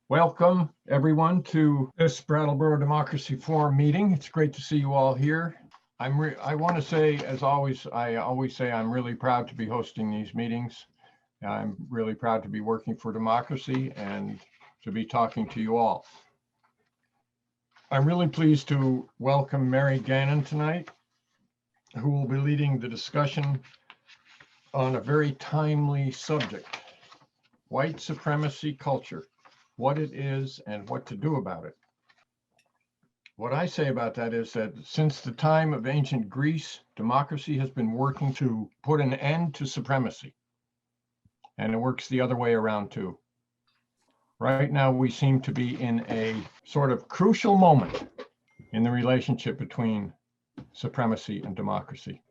Welcome, everyone, to this Brattleboro Democracy Forum meeting. It's great to see you all here. I want to say, as always, I always say I'm really proud to be hosting these meetings. I'm really proud to be working for democracy and to be talking to you all. I'm really pleased to welcome Mary Gannon tonight, who will be leading the discussion on a very timely subject, white supremacy culture, what it is and what to do about it. What I say about that is that since the time of ancient Greece, democracy has been working to put an end to supremacy. And it works the other way around too. Right now, we seem to be in a sort of crucial moment in the relationship between supremacy and democracy.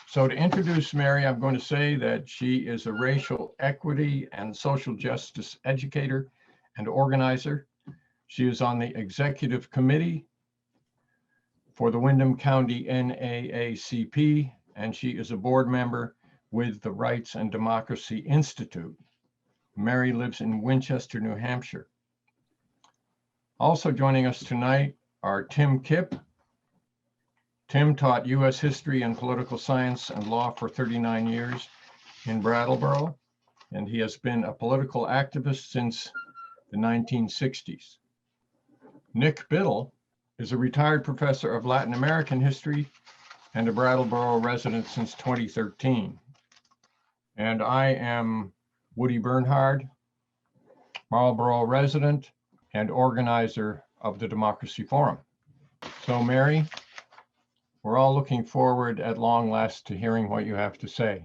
So to introduce Mary, I'm going to say that she is a racial equity and social justice educator and organizer. She is on the executive committee for the Windham County NAACP, and she is a board member with the Rights and Democracy Institute. Mary lives in Winchester, New Hampshire. Also joining us tonight are Tim Kipp. Tim taught U.S. history and political science and law for 39 years in Brattleboro, and he has been a political activist since the 1960s. Nick Biddle is a retired professor of Latin American history and a Brattleboro resident since 2013. And I am Woody Bernhard, Marlboro resident and organizer of the Democracy Forum. So Mary, we're all looking forward at long last to hearing what you have to say.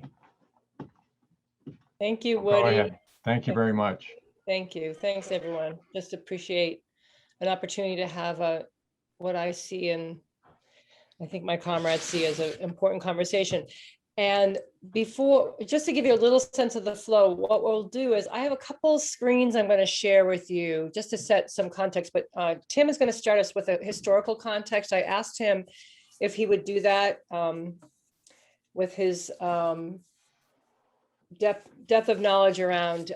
Thank you, Go Woody. ahead. Thank you very much. Thank you. Thanks, everyone. Just appreciate an opportunity to have what I see and I think my comrades see as an important conversation. And before, just to give you a little sense of the flow, what we'll do is I have a couple screens I'm going to share with you just to set some context, but Tim is going to start us with a historical context. I asked him if he would do that with his depth of knowledge around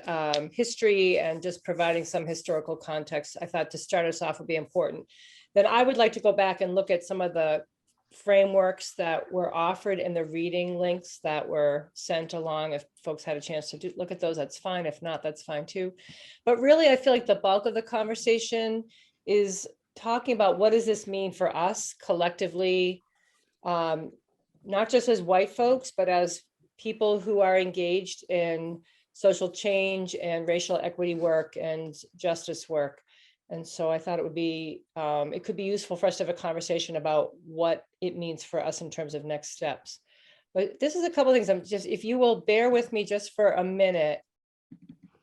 history and just providing some historical context. I thought to start us off would be important. Then I would like to go back and look at some of the frameworks that were offered in the reading links that were sent along. If folks had a chance to look at those, that's fine. If not, that's fine too. But really, I feel like the bulk of the conversation is talking about what does this mean for us collectively, not just as white folks, but as people who are engaged in social change and racial equity work and justice work. And so I thought it would be, it could be useful for us to have a conversation about what it means for us in terms of next steps. But this is a couple of things. I'm just, if you will bear with me just for a minute.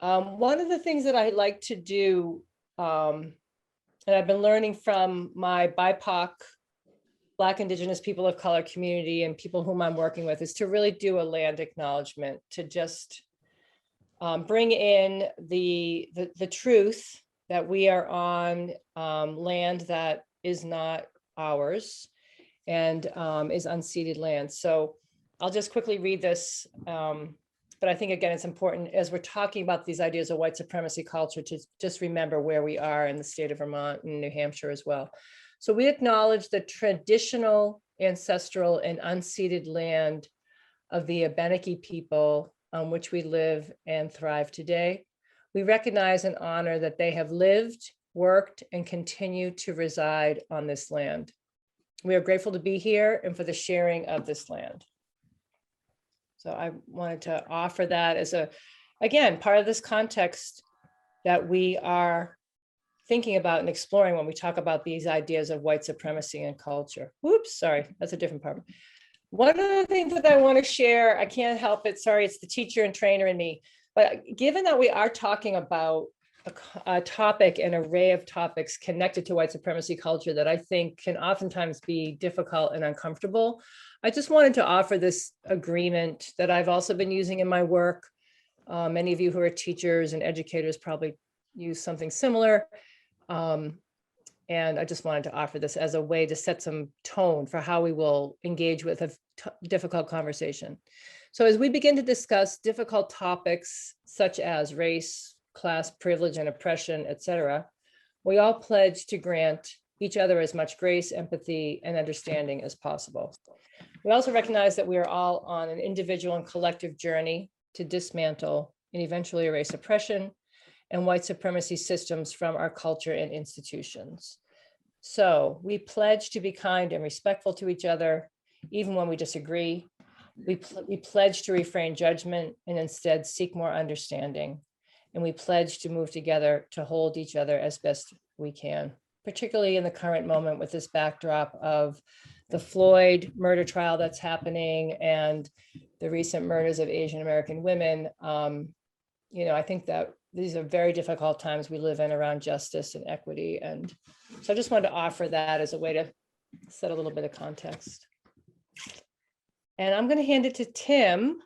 One of the things that I like to do, and I've been learning from my BIPOC, Black, Indigenous, people of color community and people whom I'm working with, is to really do a land acknowledgement, to just bring in the truth that we are on land that is not ours and is unceded land. So I'll just quickly read this. But I think, again, it's important as we're talking about these ideas of white supremacy culture to just remember where we are in the state of Vermont and New Hampshire as well. So we acknowledge the traditional, ancestral, and unceded land of the Abenaki people on which we live and thrive today. We recognize and honor that they have lived, worked, and continue to reside on this land. We are grateful to be here and for the sharing of this land. So I wanted to offer that as again, part of this context that we are thinking about and exploring when we talk about these ideas of white supremacy and culture. Whoops, sorry, that's a different part. One of the things that I want to share, I can't help it, sorry, it's the teacher and trainer in me. But given that we are talking about a topic, an array of topics connected to white supremacy culture that I think can oftentimes be difficult and uncomfortable, I just wanted to offer this agreement that I've also been using in my work. Many of you who are teachers and educators probably use something similar. And I just wanted to offer this as a way to set some tone for how we will engage with a difficult conversation. So as we begin to discuss difficult topics such as race, class privilege and oppression, etc., we all pledge to grant each other as much grace, empathy, and understanding as possible. We also recognize that we are all on an individual and collective journey to dismantle and eventually erase oppression and white supremacy systems from our culture and institutions. So we pledge to be kind and respectful to each other, even when we disagree. We pledge to refrain judgment and instead seek more understanding. And we pledge to move together to hold each other as best we can, particularly in the current moment with this backdrop of the Floyd murder trial that's happening and the recent murders of Asian American women. I think that these are very difficult times we live in around justice and equity. And so I just wanted to offer that as a way to set a little bit of context. And I'm going to hand it to Tim,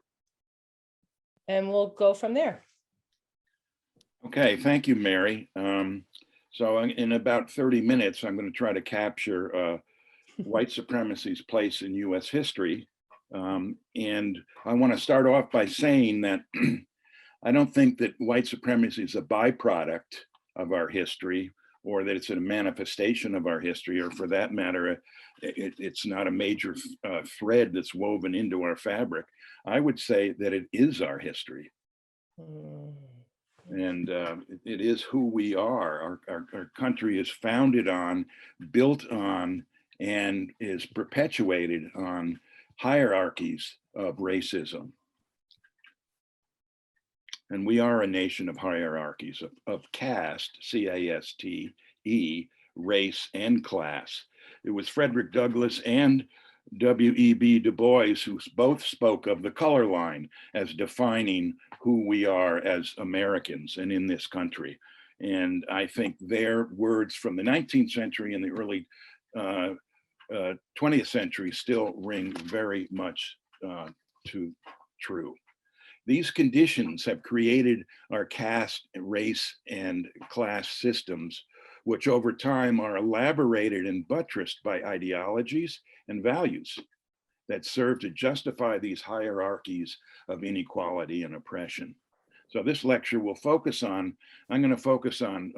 and we'll go from there. Okay, thank you, Mary. So in about 30 minutes, I'm going to try to capture white supremacy's place in US history. And I want to start off by saying that I don't think that white supremacy is a byproduct of our history, or that it's a manifestation of our history, or for that matter, it's not a major thread that's woven into our fabric. I would say that it is our history. And it is who we are. Our country is founded on, built on, and is perpetuated on hierarchies of racism. And we are a nation of hierarchies of caste, C-A-S-T-E, race, and class. It was Frederick Douglass and W.E.B. Du Bois who both spoke of the color line as defining who we are as Americans and in this country. And I think their words from the 19th century and the early 20th century still ring very much true. These conditions have created our caste, race, and class systems, which over time are elaborated and buttressed by ideologies and values that serve to justify these hierarchies of inequality and oppression. So this lecture will focus on, I'm going to focus on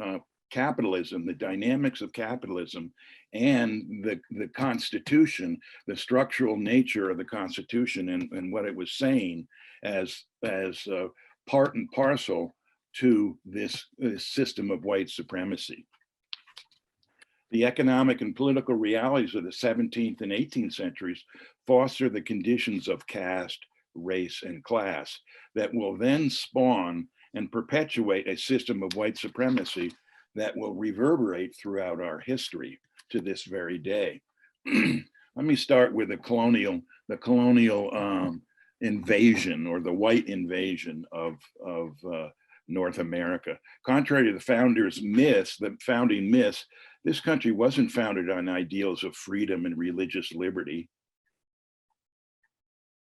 capitalism, the dynamics of capitalism, and the Constitution, the structural nature of the Constitution, and what it was saying as part and parcel to this system of white supremacy. The economic and political realities of the 17th and 18th centuries foster the conditions of caste, race, and class that will then spawn and perpetuate a system of white supremacy that will reverberate throughout our history to this very day. Let me start with the colonial invasion, or the white invasion of North America. Contrary to the founders' myths, the founding myths, this country wasn't founded on ideals of freedom and religious liberty.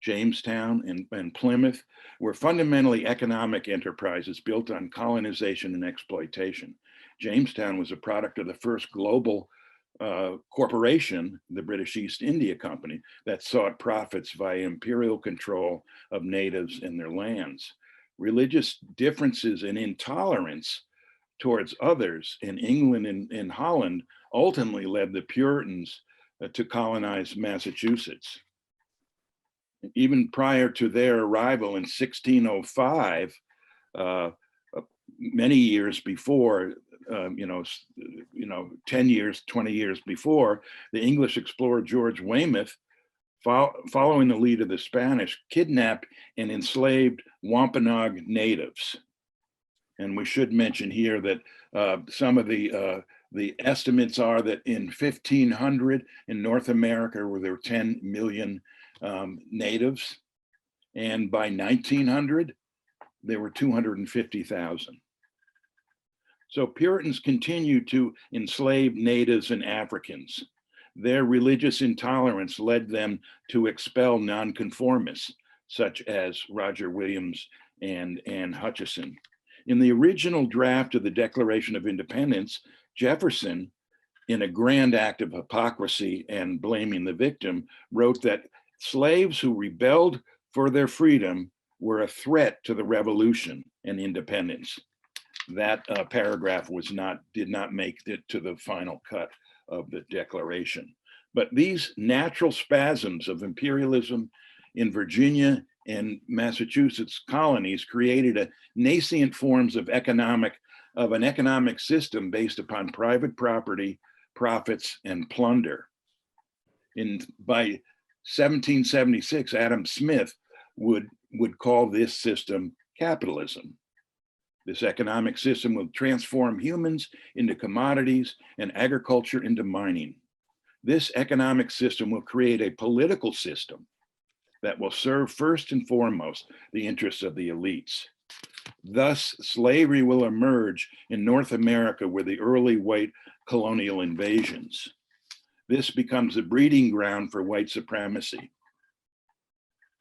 Jamestown and Plymouth were fundamentally economic enterprises built on colonization and exploitation. Jamestown was a product of the first global corporation, the British East India Company, that sought profits via imperial control of natives and their lands. Religious differences and intolerance towards others in England and Holland ultimately led the Puritans to colonize Massachusetts. Even prior to their arrival in 1605, many years before, 10 years, 20 years before, the English explorer George Weymouth, following the lead of the Spanish, kidnapped and enslaved Wampanoag natives. And we should mention here that some of the estimates are that in 1500 in North America, where there were 10 million natives, and by 1900, there were 250,000. So Puritans continued to enslave natives and Africans. Their religious intolerance led them to expel nonconformists, such as Roger Williams and Anne Hutchinson. In the original draft of the Declaration of Independence, Jefferson, in a grand act of hypocrisy and blaming the victim, wrote that slaves who rebelled for their freedom were a threat to the revolution and independence. that paragraph did not make it to the final cut of the Declaration. But these natural spasms of imperialism in Virginia and Massachusetts colonies created a nascent forms of an economic system based upon private property, profits, and plunder. By 1776, Adam Smith would call this system capitalism. This economic system will transform humans into commodities and agriculture into mining. This economic system will create a political system that will serve first and foremost the interests of the elites. Thus, slavery will emerge in North America with the early white colonial invasions. This becomes a breeding ground for white supremacy.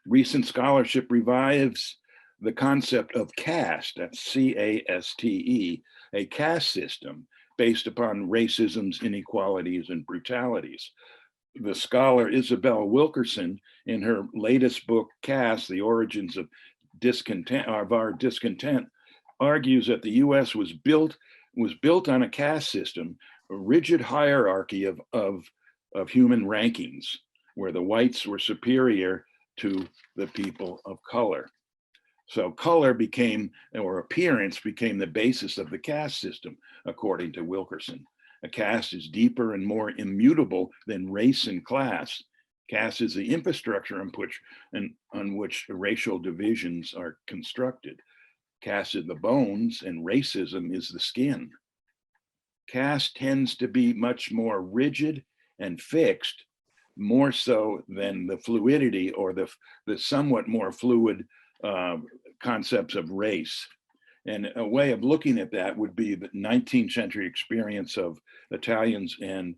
Recent scholarship revives the concept of caste, that's C-A-S-T-E, a caste system based upon racisms, inequalities, and brutalities. The scholar Isabel Wilkerson, in her latest book, Caste, The Origins of our Discontent, argues that the US was built on a caste system, a rigid hierarchy of human rankings, where the whites were superior to the people of color. So color became, or appearance became, the basis of the caste system, according to Wilkerson. A caste is deeper and more immutable than race and class. Caste is the infrastructure on which racial divisions are constructed. Caste is the bones and racism is the skin. Caste tends to be much more rigid and fixed, more so than the fluidity or the somewhat more fluid concepts of race. And a way of looking at that would be the 19th century experience of Italians and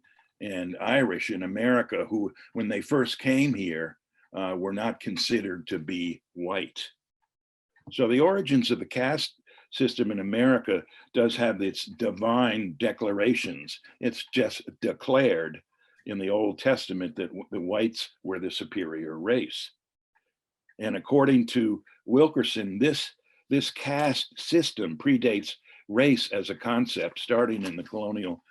Irish in America, who, when they first came here, were not considered to be white. So the origins of the caste system in America does have its divine declarations. It's just declared in the Old Testament that the whites were the superior race. And according to Wilkerson, this caste system predates race as a concept, starting in the colonial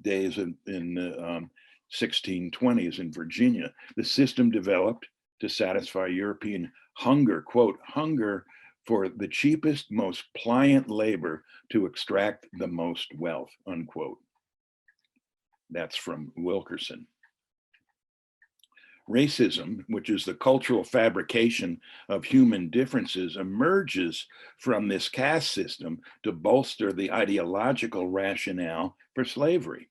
days in the 1620s in Virginia. The system developed to satisfy European hunger, quote, hunger for the cheapest, most pliant labor to extract the most wealth, unquote. That's from Wilkerson. Racism, which is the cultural fabrication of human differences, emerges from this caste system to bolster the ideological rationale for slavery.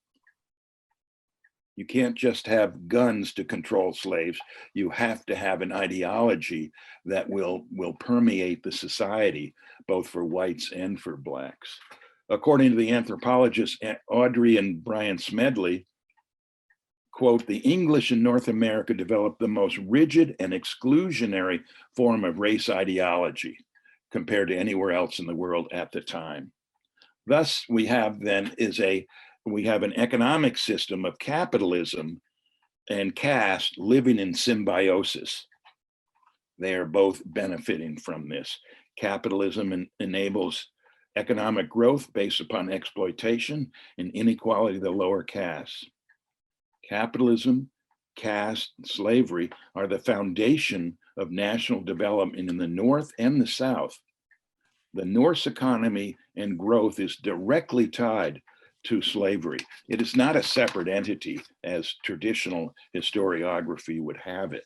You can't just have guns to control slaves. You have to have an ideology that will permeate the society, both for whites and for blacks. According to the anthropologists Audrey and Brian Smedley, quote, the English in North America developed the most rigid and exclusionary form of race ideology compared to anywhere else in the world at the time. Thus, we have an economic system of capitalism and caste living in symbiosis. They are both benefiting from this. Capitalism enables economic growth based upon exploitation and inequality of the lower castes. Capitalism, caste, slavery are the foundation of national development in the North and the South. The North's economy and growth is directly tied to slavery. It is not a separate entity as traditional historiography would have it.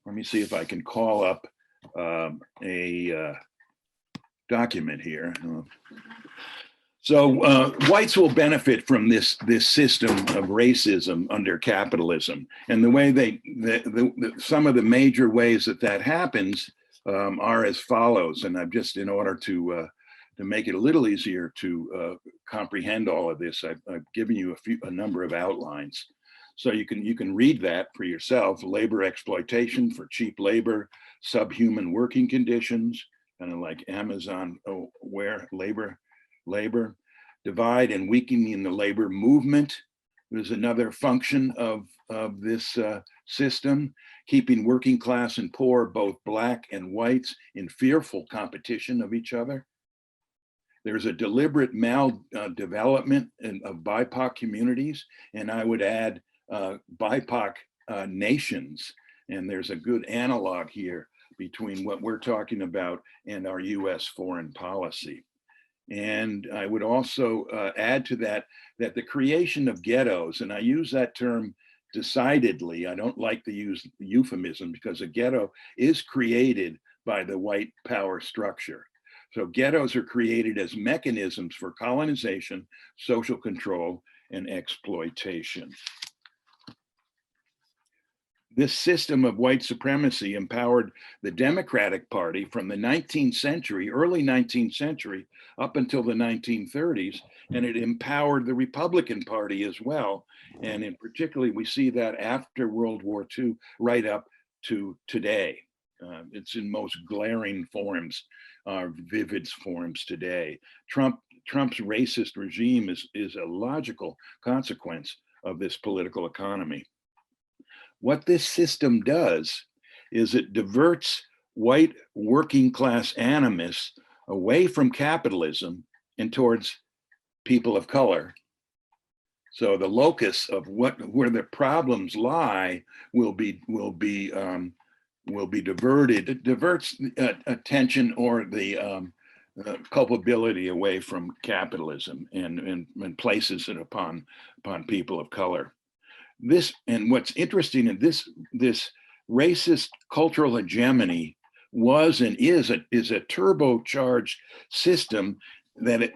Let me see if I can call up a document here. So whites will benefit from this system of racism under capitalism, and the way some of the major ways that happens are as follows. And I've just, in order to make it a little easier to comprehend all of this, I've given you a number of outlines, so you can read that for yourself. Labor exploitation for cheap labor, subhuman working conditions, kind of like Amazon ware labor, divide and weakening the labor movement, is another function of this system, keeping working class and poor, both black and whites, in fearful competition of each other. There's a deliberate maldevelopment of BIPOC communities, and I would add BIPOC nations. And there's a good analog here between what we're talking about and our US foreign policy. And I would also add to that, that the creation of ghettos, and I use that term decidedly, I don't like to use euphemism, because a ghetto is created by the white power structure. So ghettos are created as mechanisms for colonization, social control, and exploitation. This system of white supremacy empowered the Democratic Party from the 19th century, early 19th century, up until the 1930s, and it empowered the Republican Party as well. And in particularly, we see that after World War II, right up to today. It's in most glaring forms, vivid forms today. Trump's racist regime is a logical consequence of this political economy. What this system does is it diverts white working class animus away from capitalism and towards people of color. So the locus of where the problems lie will be diverted. It diverts attention or the culpability away from capitalism and places it upon people of color. This, and what's interesting in this racist cultural hegemony was and is a turbocharged system that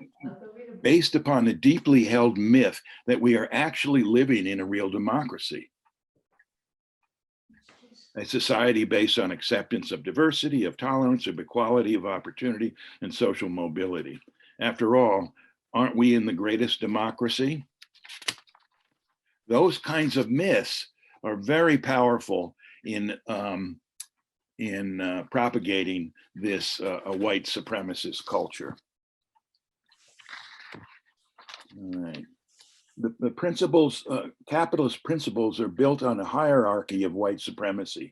based upon a deeply held myth that we are actually living in a real democracy. A society based on acceptance of diversity, of tolerance, of equality, of opportunity, and social mobility. After all, aren't we in the greatest democracy? Those kinds of myths are very powerful in propagating this a white supremacist culture. All right. The principles, capitalist principles, are built on a hierarchy of white supremacy.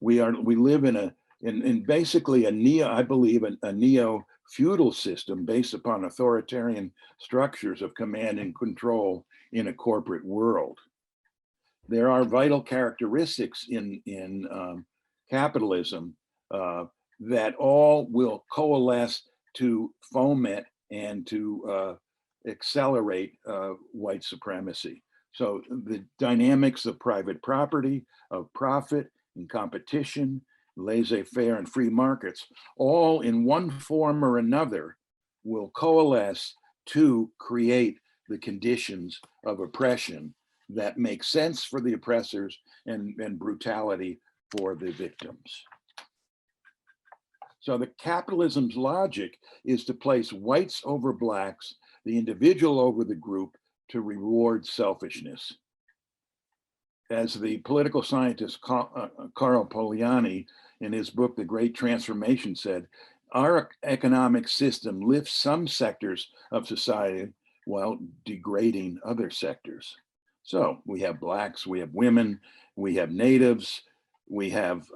We live in basically I believe a neo-feudal system based upon authoritarian structures of command and control in a corporate world. There are vital characteristics in capitalism that all will coalesce to foment and to accelerate white supremacy. So the dynamics of private property, of profit and competition, laissez-faire and free markets, all in one form or another will coalesce to create the conditions of oppression that make sense for the oppressors and brutality for the victims. So the capitalism's logic is to place whites over blacks, the individual over the group, to reward selfishness. As the political scientist Carl Polanyi in his book, The Great Transformation, said, our economic system lifts some sectors of society while degrading other sectors. So we have blacks, we have women, we have natives, we have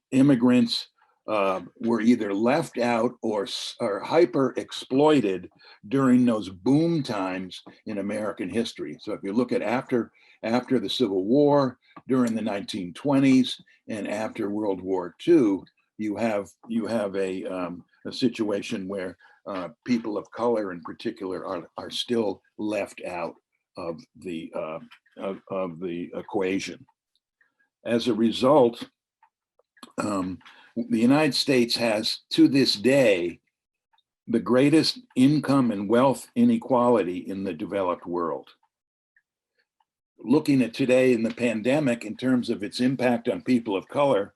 immigrants. Were either left out or hyper exploited during those boom times in American history. So if you look at after the Civil War, during the 1920s, and after World War II, you have a situation where people of color in particular are still left out of the equation. As a result, the United States has, to this day, the greatest income and wealth inequality in the developed world. Looking at today in the pandemic in terms of its impact on people of color,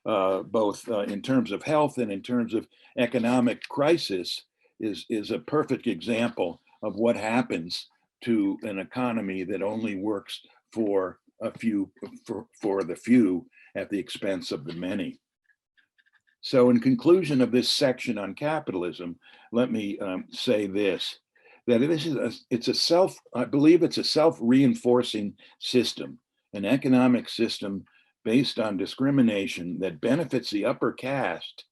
both in terms of health and in terms of economic crisis, is a perfect example of what happens to an economy that only works for the few at the expense of the many. So in conclusion of this section on capitalism, let me say this. that I believe it's a self-reinforcing system, an economic system based on discrimination that benefits the upper caste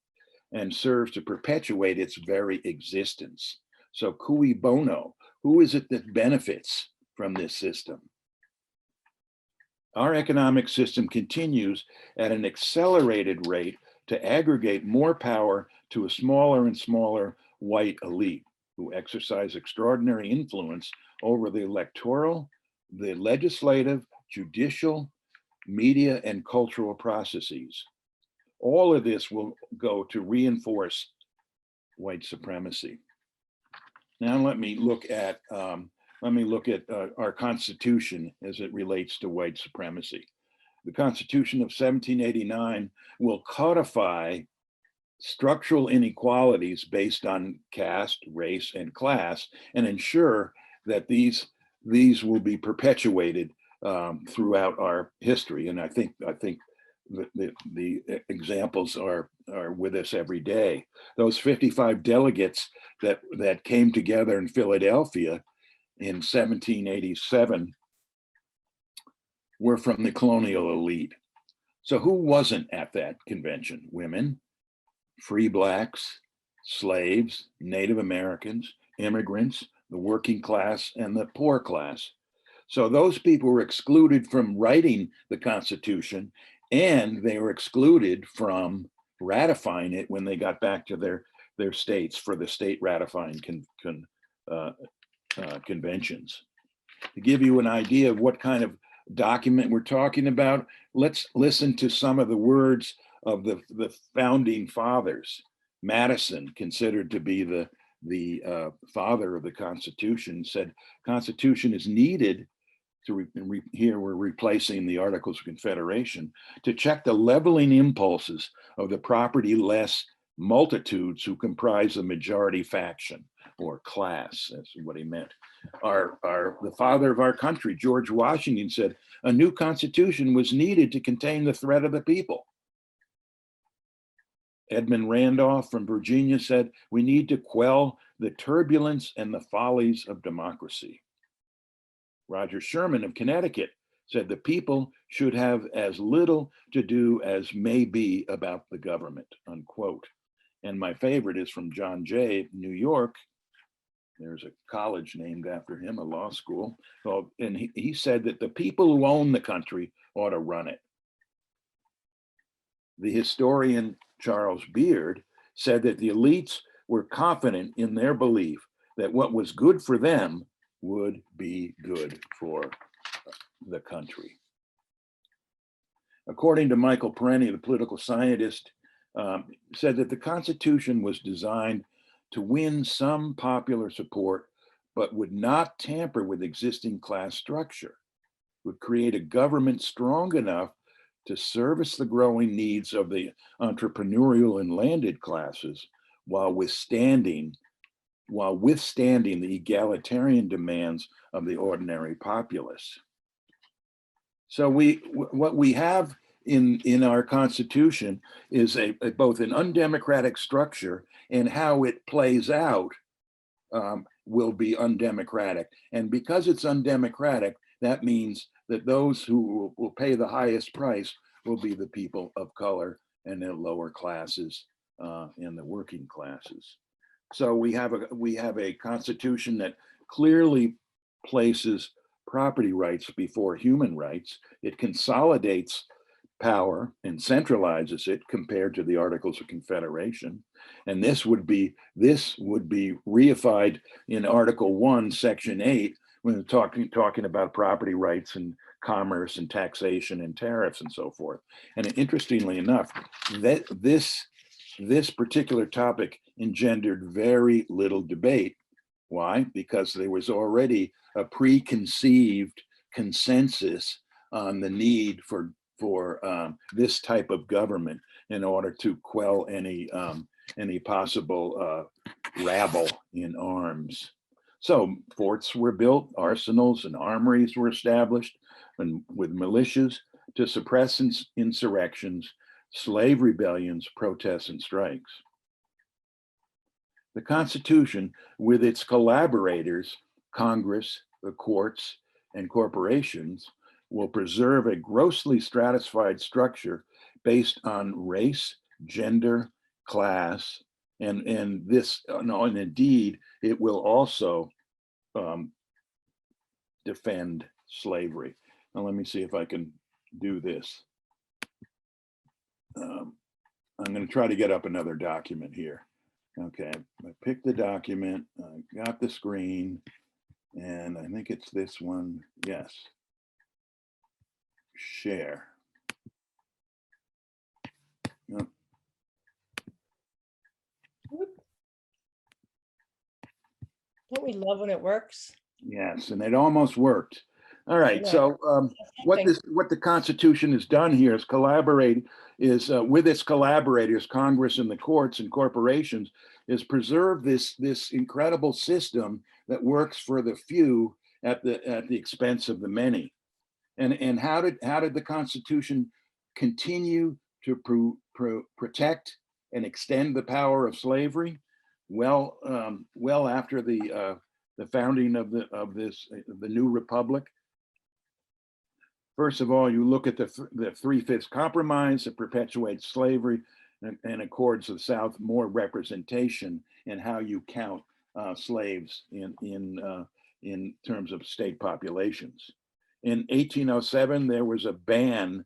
and serves to perpetuate its very existence. So cui bono, who is it that benefits from this system? Our economic system continues at an accelerated rate to aggregate more power to a smaller and smaller white elite who exercise extraordinary influence over the electoral, the legislative, judicial, media, and cultural processes. All of this will go to reinforce white supremacy. Now let me look at our Constitution as it relates to white supremacy. The Constitution of 1789 will codify structural inequalities based on caste, race, and class, and ensure that these will be perpetuated throughout our history. And I think the examples are with us every day. Those 55 delegates that came together in Philadelphia in 1787 were from the colonial elite. So who wasn't at that convention? Women, free blacks, slaves, Native Americans, immigrants, the working class, and the poor class. So those people were excluded from writing the Constitution, and they were excluded from ratifying it when they got back to their states for the state ratifying conventions. To give you an idea of what kind of document we're talking about, let's listen to some of the words of the founding fathers. Madison, considered to be the father of the Constitution, said, "Constitution is needed to here we're replacing the Articles of Confederation to check the leveling impulses of the property-less multitudes who comprise the majority faction or class." That's what he meant. The father of our country, George Washington, said, "A new constitution was needed to contain the threat of the people." Edmund Randolph from Virginia said, "We need to quell the turbulence and the follies of democracy." Roger Sherman of Connecticut said, "The people should have as little to do as may be about the government," unquote. And my favorite is from John Jay, New York. There's a college named after him, a law school. And he said that the people who own the country ought to run it. The historian Charles Beard said that the elites were confident in their belief that what was good for them would be good for the country. According to Michael Perenni, the political scientist, said that the Constitution was designed to win some popular support, but would not tamper with existing class structure, would create a government strong enough to service the growing needs of the entrepreneurial and landed classes while withstanding the egalitarian demands of the ordinary populace. So what we have in our Constitution is both an undemocratic structure, and how it plays out will be undemocratic. And because it's undemocratic, that means that those who will pay the highest price will be the people of color and the lower classes and the working classes. So we have a Constitution that clearly places property rights before human rights. It consolidates power and centralizes it compared to the Articles of Confederation. And this would be reified in Article 1, Section 8, when we're talking about property rights and commerce and taxation and tariffs and so forth. And interestingly enough, that this particular topic engendered very little debate. Why? Because there was already a preconceived consensus on the need for this type of government in order to quell any possible rabble in arms. So forts were built, arsenals and armories were established, and with militias to suppress insurrections, slave rebellions, protests, and strikes. The Constitution, with its collaborators, Congress, the courts, and corporations, will preserve a grossly stratified structure based on race, gender, class, and indeed, it will also defend slavery. Now, let me see if I can do this. I'm going to try to get up another document here. Okay, I picked the document, I got the screen, and I think it's this one. Yes. Share. Yep. Don't we love when it works? Yes, and it almost worked. All right, know. so what the Constitution has done here is collaborate, with its collaborators, Congress and the courts and corporations, is preserve this incredible system that works for the few at the expense of the many. And how did the Constitution continue to protect and extend the power of slavery? Well, after the founding of the new republic. First of all, you look at the 3/5 compromise that perpetuates slavery and accords the South more representation in how you count slaves in terms of state populations. In 1807, there was a ban,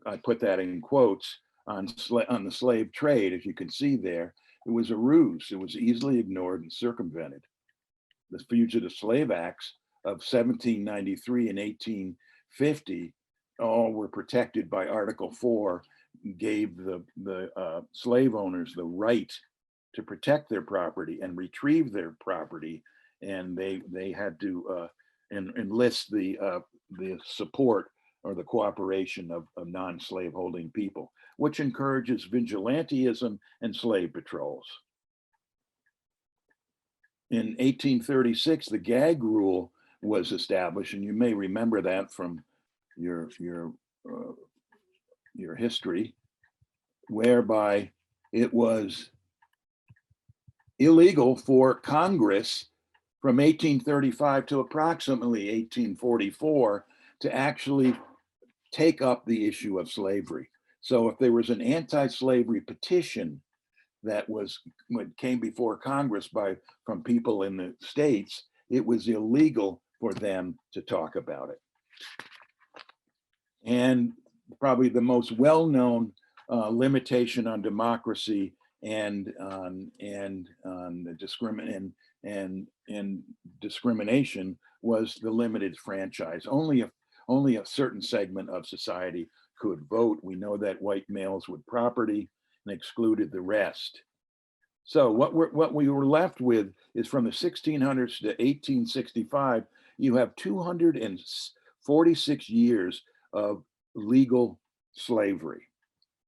I put that in quotes, on the slave trade. As you can see there, it was a ruse. It was easily ignored and circumvented. The Fugitive Slave Acts of 1793 and 1850 all were protected by Article 4, gave the slave owners the right to protect their property and retrieve their property, and they had to enlist the support or the cooperation of non-slave holding people, which encourages vigilantism and slave patrols. In 1836, the Gag Rule was established, and you may remember that from your history, whereby it was illegal for Congress from 1835 to approximately 1844 to actually take up the issue of slavery. So if there was an anti-slavery petition that came before Congress from people in the states, it was illegal for them to talk about it. And probably the most well-known limitation on democracy and on discrimination was the limited franchise. Only a certain segment of society could vote. We know that white males with property and excluded the rest. So what we were left with is from the 1600s to 1865, you have 246 years of legal slavery.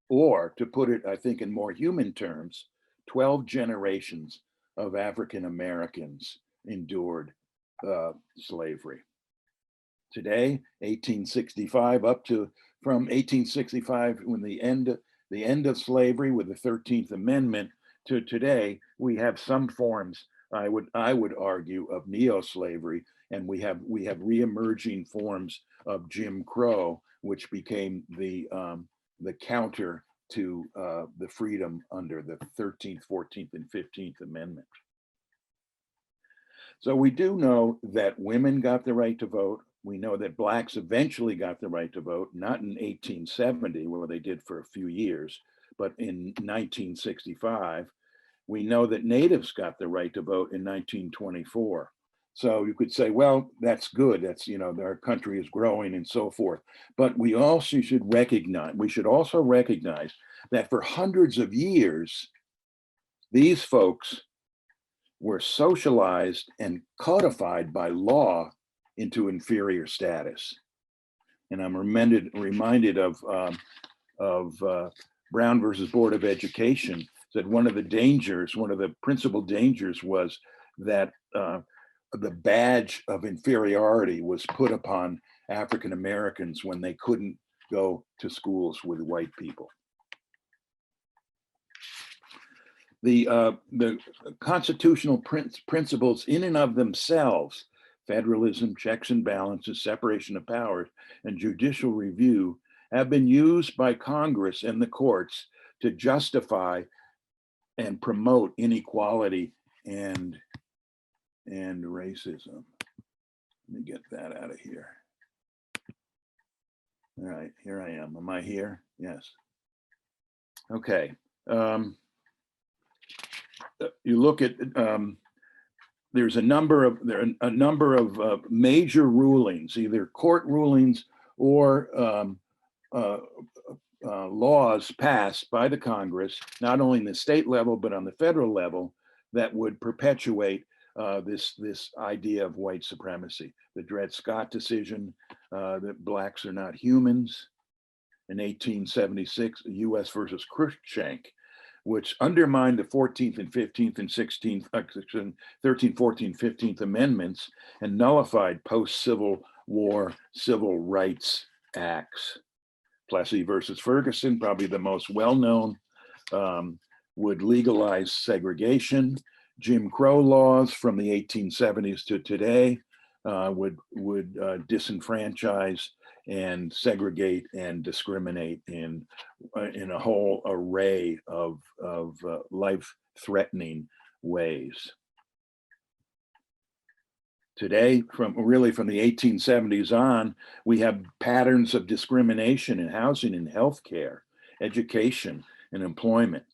Or to put it, I think, in more human terms, 12 generations of African Americans endured slavery. Today, 1865 from 1865, when the end of slavery with the 13th Amendment, to today, we have some forms, I would argue, of neo-slavery, and we have re-emerging forms of Jim Crow, which became the counter to the freedom under the 13th, 14th, and 15th Amendment. So we do know that women got the right to vote. We know that Blacks eventually got the right to vote, not in 1870, where they did for a few years, but in 1965. We know that Natives got the right to vote in 1924. So you could say, well, that's good. That's, our country is growing and so forth. But we also should also recognize that for hundreds of years, these folks were socialized and codified by law into inferior status. And I'm reminded of Brown versus Board of Education, that one of the principal dangers was that the badge of inferiority was put upon African Americans when they couldn't go to schools with white people. the constitutional principles in and of themselves, federalism, checks and balances, separation of powers, and judicial review, have been used by Congress and the courts to justify and promote inequality and racism. Let me get that out of here. All right, here I am. Am I here? Yes. Okay. You look at there's a number of major rulings, either court rulings or laws passed by the Congress, not only in the state level but on the federal level, that would perpetuate this idea of white supremacy. The Dred Scott decision that blacks are not humans in 1876, U.S. versus Cruikshank, which undermined the 14th and 15th and 16th, 13th, 14th, 15th Amendments and nullified post-Civil War civil rights acts. Plessy versus Ferguson, probably the most well-known, would legalize segregation. Jim Crow laws from the 1870s to today would disenfranchise and segregate and discriminate in a whole array of life-threatening ways. Today, from the 1870s on, we have patterns of discrimination in housing and healthcare, education, and employment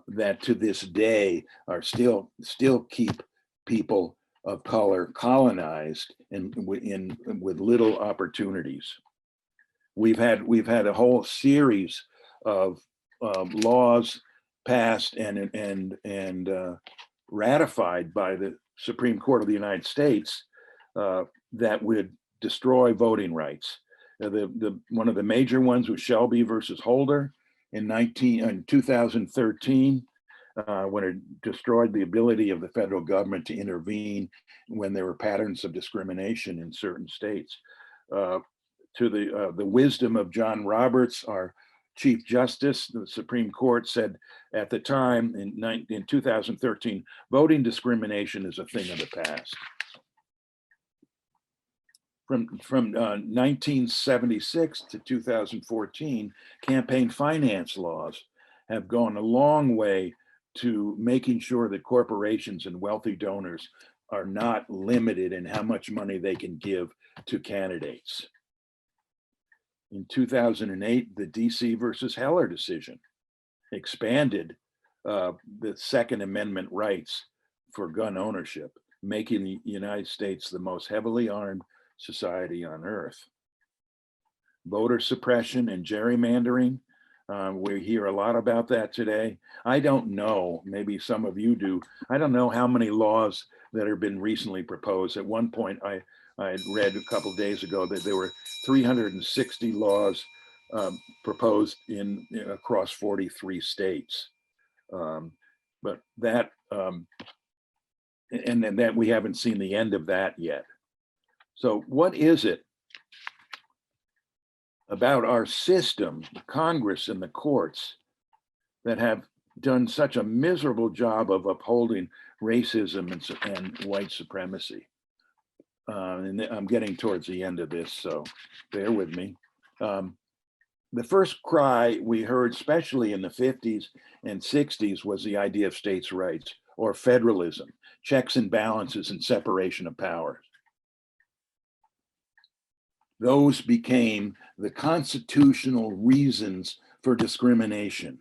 that to this day are still keep people of color colonized and with little opportunities. We've had a whole series of laws passed and ratified by the Supreme Court of the United States that would destroy voting rights. One of the major ones was Shelby versus Holder in 2013. When it destroyed the ability of the federal government to intervene when there were patterns of discrimination in certain states. To the wisdom of John Roberts, our Chief Justice, the Supreme Court said at the time in 2013, voting discrimination is a thing of the past. From 1976 to 2014, campaign finance laws have gone a long way to making sure that corporations and wealthy donors are not limited in how much money they can give to candidates. In 2008, the DC versus Heller decision expanded the Second Amendment rights for gun ownership, making the United States the most heavily armed society on earth. Voter suppression and gerrymandering, we hear a lot about that today. I don't know, maybe some of you do. I don't know how many laws that have been recently proposed. At one point, I had read a couple of days ago that there were 360 laws proposed across 43 states. But that, and then that we haven't seen the end of that yet. So what is it about our system, Congress and the courts, that have done such a miserable job of upholding racism and white supremacy? And I'm getting towards the end of this, so bear with me. The first cry we heard, especially in the 50s and 60s, was the idea of states' rights or federalism, checks and balances and separation of powers. Those became the constitutional reasons for discrimination.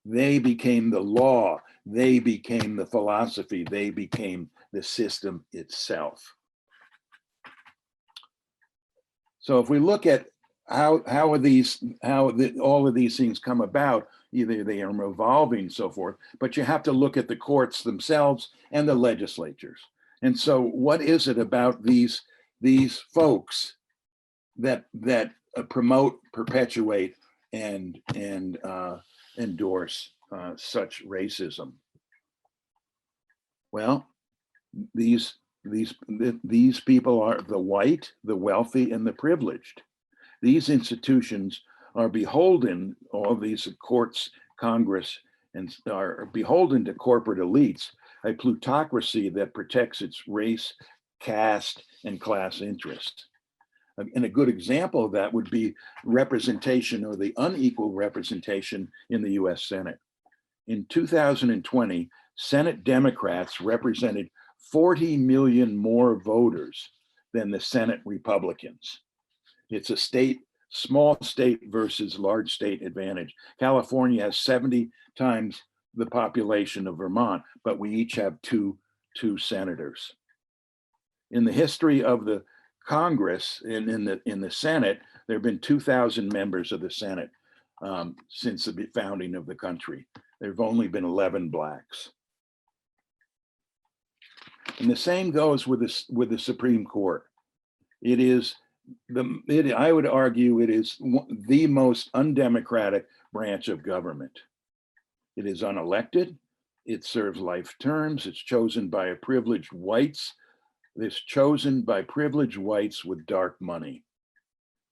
They became the law. They became the philosophy. They became the system itself. So if we look at how all of these things come about, either they are evolving and so forth, but you have to look at the courts themselves and the legislatures. And so what is it about these folks that promote, perpetuate, and endorse such racism? Well, these people are the white, the wealthy, and the privileged. These institutions are beholden, all these courts, Congress, and are beholden to corporate elites, a plutocracy that protects its race, caste, and class interests. And a good example of that would be representation, or the unequal representation, in the US Senate. In 2020, Senate Democrats represented 40 million more voters than the Senate Republicans. It's a small state versus large state advantage. California has 70 times the population of Vermont, but we each have two senators. In the history of the Congress, in the Senate, there have been 2,000 members of the Senate since the founding of the country. There have only been 11 Blacks. And the same goes with the Supreme Court. It is I would argue it is the most undemocratic branch of government. It is unelected. It serves life terms. It's chosen by privileged whites. It's chosen by privileged whites with dark money.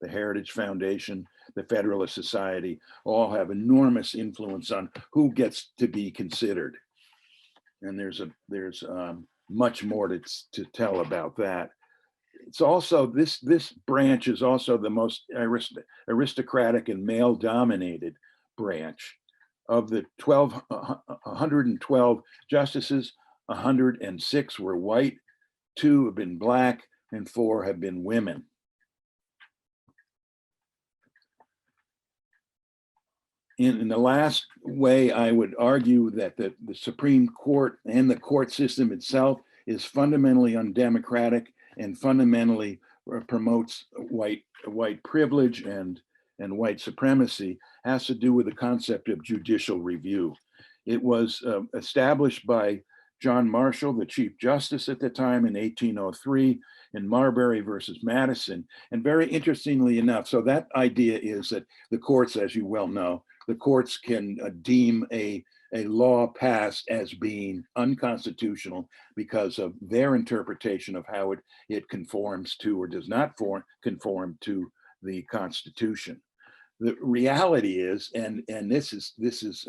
The Heritage Foundation, the Federalist Society, all have enormous influence on who gets to be considered. And there's much more to tell about that. It's also, this branch is also the most aristocratic and male-dominated branch. Of the 112 justices, 106 were white, 2 have been Black, and 4 have been women. In the last way, I would argue that the Supreme Court and the court system itself is fundamentally undemocratic and fundamentally promotes white privilege and white supremacy, has to do with the concept of judicial review. It was established by John Marshall, the Chief Justice at the time, in 1803 in Marbury versus Madison. And very interestingly enough, so that idea is that the courts, as you well know, the courts can deem a law passed as being unconstitutional because of their interpretation of how it conforms to or does not conform to the Constitution. The reality is, and this is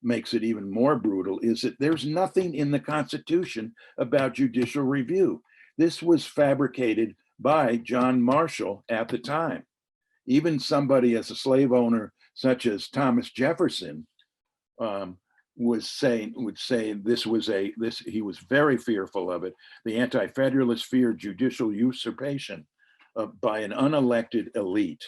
makes it even more brutal, is that there's nothing in the Constitution about judicial review. This was fabricated by John Marshall at the time. Even somebody as a slave owner, such as Thomas Jefferson, would say he was very fearful of it. The Anti-Federalists feared judicial usurpation by an unelected elite.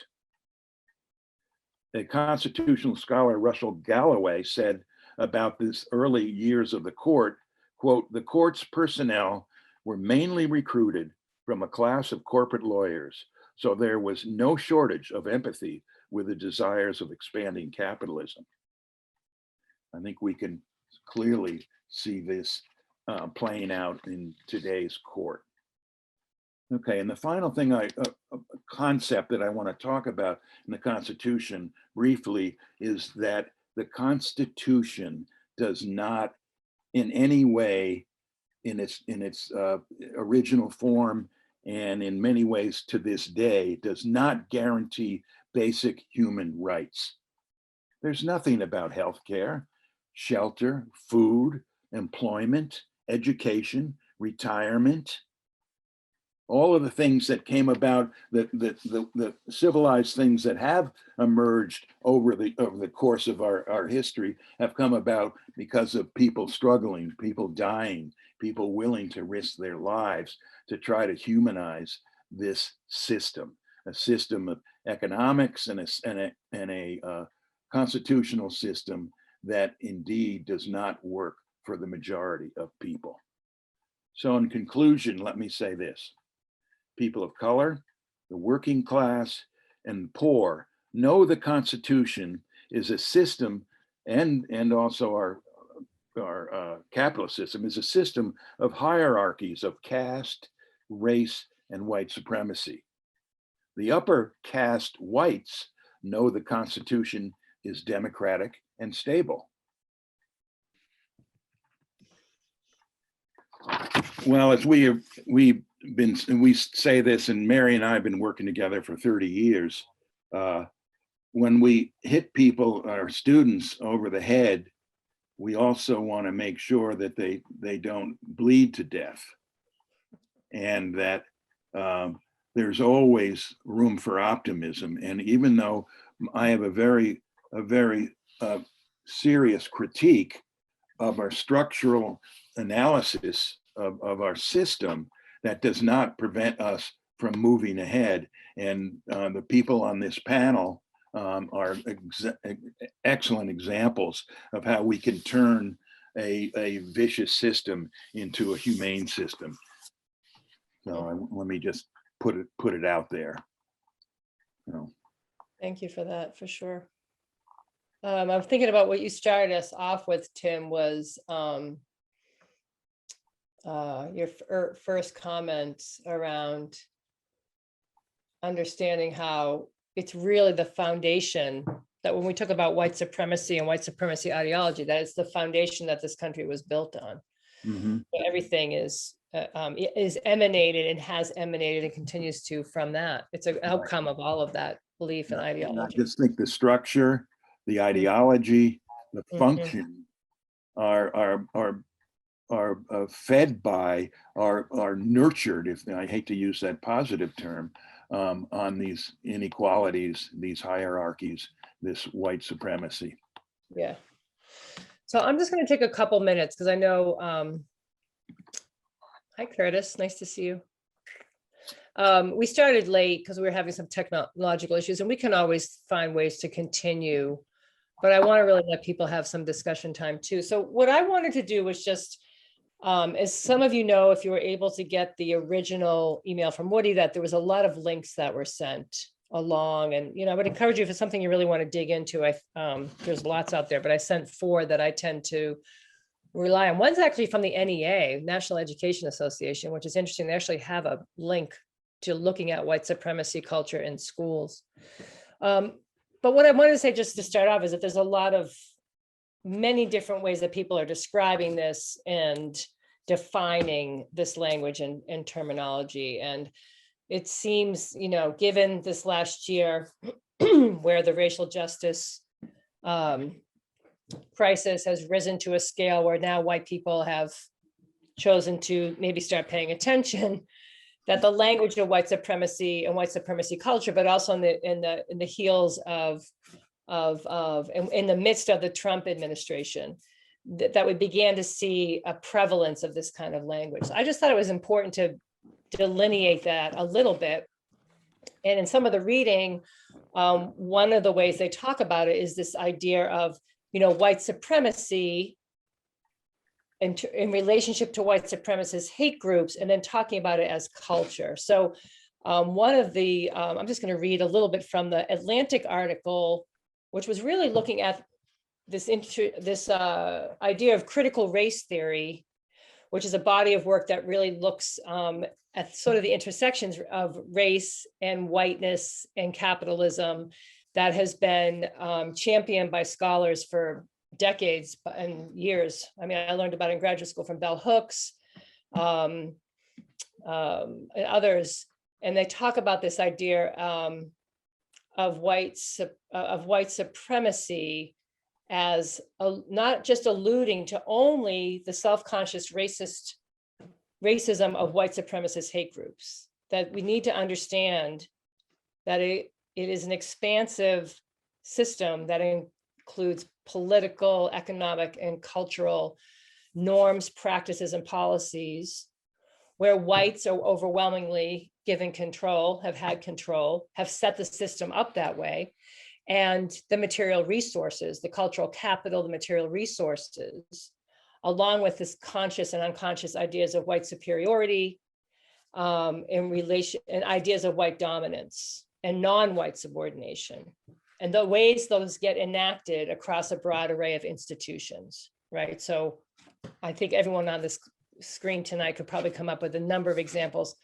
A constitutional scholar, Russell Galloway, said about this early years of the court, quote, "The court's personnel were mainly recruited from a class of corporate lawyers, so there was no shortage of empathy with the desires of expanding capitalism." I think we can clearly see this playing out in today's court. Okay, and the final thing, concept that I want to talk about in the Constitution briefly is that the Constitution does not in any way, in its original form and in many ways to this day, does not guarantee basic human rights. There's nothing about healthcare, shelter, food, employment, education, retirement, all of the things that came about, the civilized things that have emerged over the course of our history have come about because of people struggling, people dying, people willing to risk their lives to try to humanize this system, a system of economics and a constitutional system that indeed does not work for the majority of people. So in conclusion, let me say this. People of color, the working class, and the poor know the Constitution is a system, and also our capitalist system is a system of hierarchies of caste, race, and white supremacy. The upper caste whites know the Constitution is democratic and stable. Well, as we say this, and Mary and I have been working together for 30 years, when we hit people, our students, over the head we also want to make sure that they don't bleed to death, and that there's always room for optimism. And even though I have a very serious critique of our structural analysis of our system, that does not prevent us from moving ahead. And the people on this panel are excellent examples of how we can turn a vicious system into a humane system. So let me just put it out there. Thank you for that, for sure. I'm thinking about what you started us off with, Tim, was your first comment around understanding how it's really the foundation, that when we talk about white supremacy and white supremacy ideology, that it's the foundation that this country was built on. Mm-hmm. So everything is emanated and has emanated and continues to from that. It's an outcome of all of that belief and ideology. I just think the structure, the ideology, the function are fed by, are nurtured, if I hate to use that positive term, on these inequalities, these hierarchies, this white supremacy. Yeah. So I'm just going to take a couple minutes because I know, hi, Curtis, nice to see you. We started late because we were having some technological issues, and we can always find ways to continue, but I want to really let people have some discussion time too. So what I wanted to do was just, as some of you know, if you were able to get the original email from Woody, that there was a lot of links that were sent along, and I would encourage you, if it's something you really want to dig into, there's lots out there, but I sent 4 that I tend to rely on. One's actually from the NEA, National Education Association, which is interesting. They actually have a link to looking at white supremacy culture in schools. But what I wanted to say just to start off is that there's a lot of many different ways that people are describing this and defining this language and terminology. And it seems, given this last year where the racial justice crisis has risen to a scale where now white people have chosen to maybe start paying attention, that the language of white supremacy and white supremacy culture, but also in the heels of in the midst of the Trump administration, that we began to see a prevalence of this kind of language. So I just thought it was important to delineate that a little bit. And in some of the reading, one of the ways they talk about it is this idea of, white supremacy in relationship to white supremacist hate groups, and then talking about it as culture. So one of the, I'm just going to read a little bit from the Atlantic article, which was really looking at this idea of critical race theory, which is a body of work that really looks at sort of the intersections of race and whiteness and capitalism, that has been championed by scholars for decades and years. I mean, I learned about it in graduate school from Bell Hooks and others. And they talk about this idea of white supremacy as not just alluding to only the self-conscious racism of white supremacist hate groups, that we need to understand that it is an expansive system that includes political, economic, and cultural norms, practices, and policies, where whites are overwhelmingly given control, have had control, have set the system up that way, and the material resources, the cultural capital, the material resources, along with this conscious and unconscious ideas of white superiority, in relation, and ideas of white dominance and non-white subordination, and the ways those get enacted across a broad array of institutions, right? So I think everyone on this screen tonight could probably come up with a number of examples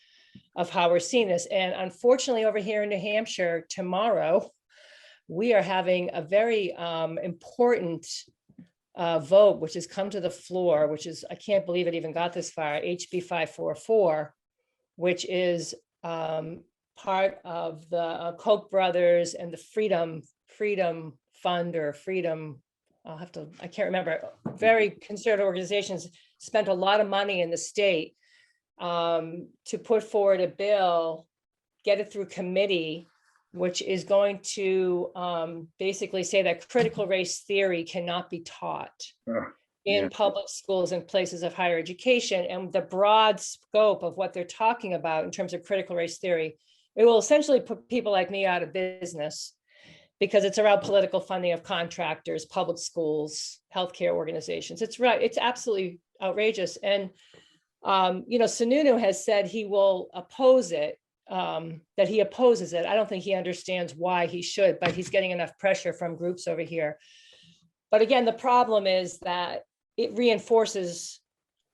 of how we're seeing this. And unfortunately, over here in New Hampshire, tomorrow, we are having a very important vote, which has come to the floor, which is, I can't believe it even got this far, HB 544, which is part of the Koch brothers and the Freedom Fund, or Freedom I can't remember, very conservative organizations spent a lot of money in the state to put forward a bill, get it through committee, which is going to basically say that critical race theory cannot be taught in public schools and places of higher education. And the broad scope of what they're talking about in terms of critical race theory, it will essentially put people like me out of business, because it's around political funding of contractors, public schools, healthcare organizations. It's right. It's absolutely outrageous. And, Sununu has said he will oppose it, that he opposes it. I don't think he understands why he should, but he's getting enough pressure from groups over here. But again, the problem is that it reinforces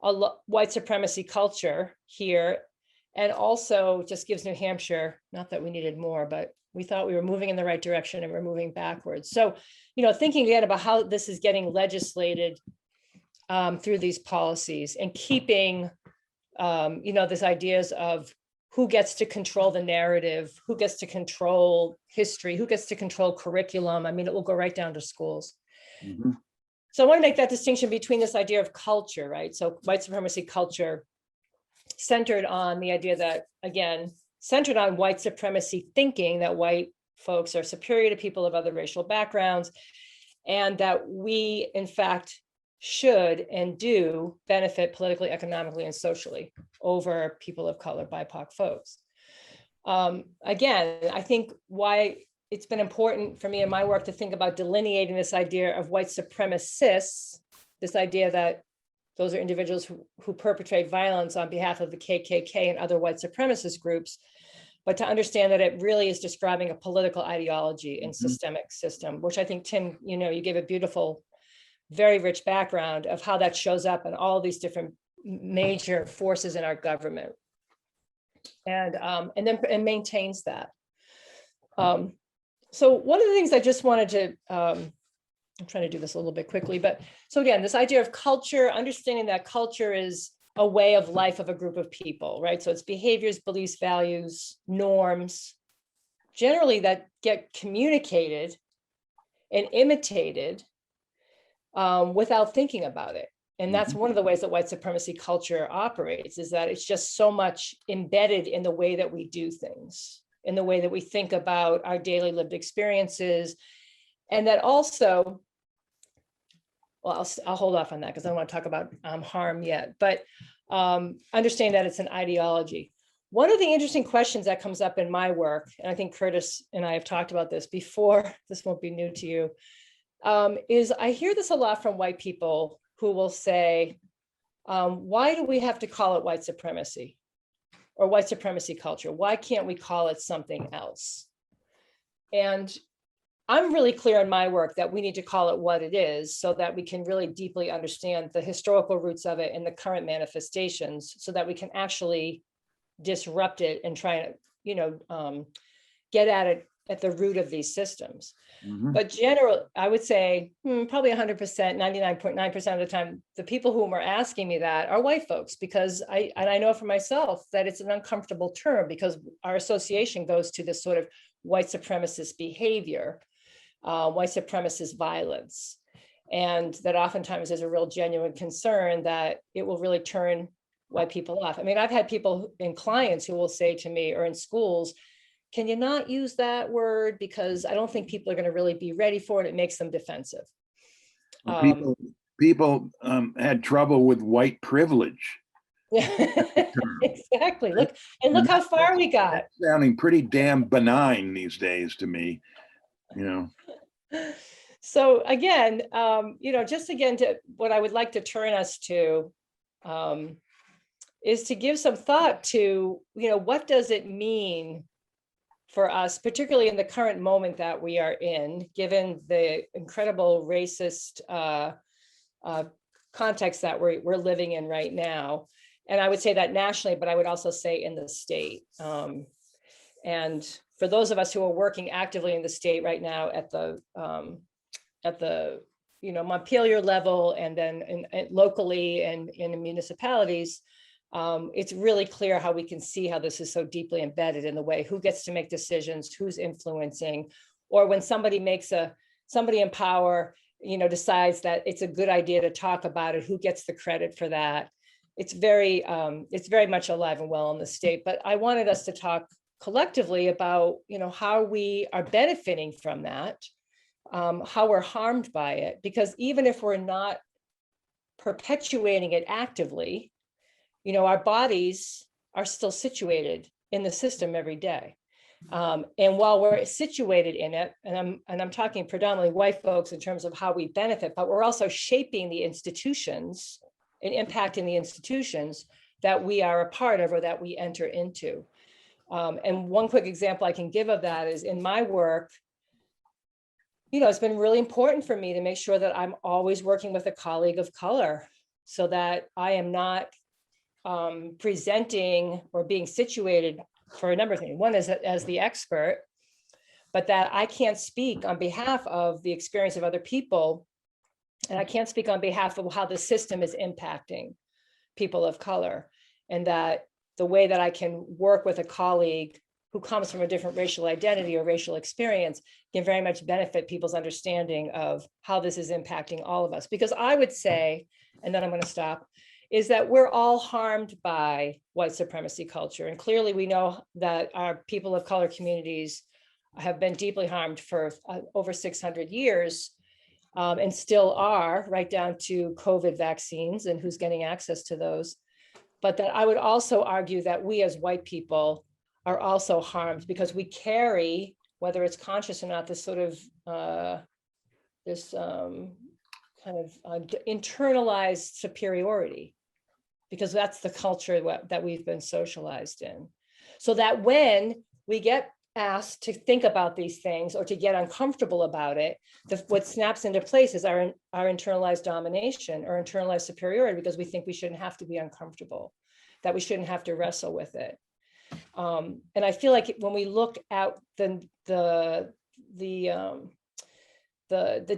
a white supremacy culture here, and also just gives New Hampshire, not that we needed more, but we thought we were moving in the right direction and we're moving backwards. So, thinking again about how this is getting legislated through these policies, and keeping, this ideas of who gets to control the narrative, who gets to control history, who gets to control curriculum. I mean, it will go right down to schools. Mm-hmm. So I want to make that distinction between this idea of culture, right? So white supremacy culture centered on the idea that, again, centered on white supremacy thinking that white folks are superior to people of other racial backgrounds, and that we, in fact, should and do benefit politically, economically, and socially over people of color, BIPOC folks. Again, I think why it's been important for me in my work to think about delineating this idea of white supremacists, this idea that those are individuals who perpetrate violence on behalf of the KKK and other white supremacist groups, but to understand that it really is describing a political ideology and systemic system, which I think, Tim, you gave a beautiful, very rich background of how that shows up in all these different major forces in our government, and maintains that. So one of the things I just wanted to, I'm trying to do this a little bit quickly, but so again, this idea of culture, understanding that culture is a way of life of a group of people, right? So it's behaviors, beliefs, values, norms, generally that get communicated and imitated without thinking about it. And that's one of the ways that white supremacy culture operates, is that it's just so much embedded in the way that we do things, in the way that we think about our daily lived experiences. And that also, well, I'll hold off on that because I don't want to talk about harm yet, but understand that it's an ideology. One of the interesting questions that comes up in my work, and I think Curtis and I have talked about this before, this won't be new to you, is I hear this a lot from white people who will say, why do we have to call it white supremacy or white supremacy culture? Why can't we call it something else? And I'm really clear in my work that we need to call it what it is, so that we can really deeply understand the historical roots of it and the current manifestations, so that we can actually disrupt it and try to, get at it at the root of these systems. But I would say probably 100%, 99.9% of the time, the people who are asking me that are white folks, because I know for myself that it's an uncomfortable term, because our association goes to this sort of white supremacist behavior, white supremacist violence, and that oftentimes there's a real genuine concern that it will really turn white people off. I mean, I've had people and clients who will say to me, or in schools, can you not use that word? Because I don't think people are going to really be ready for it. It makes them defensive. People had trouble with white privilege. Exactly. Look how far we got. That's sounding pretty damn benign these days to me, So again, just again, to what I would like to turn us to is to give some thought to, what does it mean for us, particularly in the current moment that we are in, given the incredible racist context that we're living in right now. And I would say that nationally, but I would also say in the state. And for those of us who are working actively in the state right now at the Montpelier level, and then locally and in municipalities, it's really clear how we can see how this is so deeply embedded in the way who gets to make decisions, who's influencing, or when somebody in power decides that it's a good idea to talk about it, who gets the credit for that. It's very much alive and well in the state. But I wanted us to talk collectively about, how we are benefiting from that, how we're harmed by it, because even if we're not perpetuating it actively, our bodies are still situated in the system every day. And while we're situated in it, and I'm talking predominantly white folks in terms of how we benefit, but we're also shaping the institutions and impacting the institutions that we are a part of or that we enter into. And one quick example I can give of that is in my work, it's been really important for me to make sure that I'm always working with a colleague of color so that I am not presenting or being situated for a number of things. One is as the expert, but that I can't speak on behalf of the experience of other people. And I can't speak on behalf of how the system is impacting people of color. And that the way that I can work with a colleague who comes from a different racial identity or racial experience can very much benefit people's understanding of how this is impacting all of us. Because I would say, and then I'm going to stop, is that we're all harmed by white supremacy culture. And clearly we know that our people of color communities have been deeply harmed for over 600 years and still are, right down to COVID vaccines and who's getting access to those. But that I would also argue that we as white people are also harmed because we carry, whether it's conscious or not, this sort of internalized superiority, because that's the culture that we've been socialized in. So that when we get asked to think about these things or to get uncomfortable about it, what snaps into place is our internalized domination or internalized superiority, because we think we shouldn't have to be uncomfortable, that we shouldn't have to wrestle with it. And I feel like when we look at the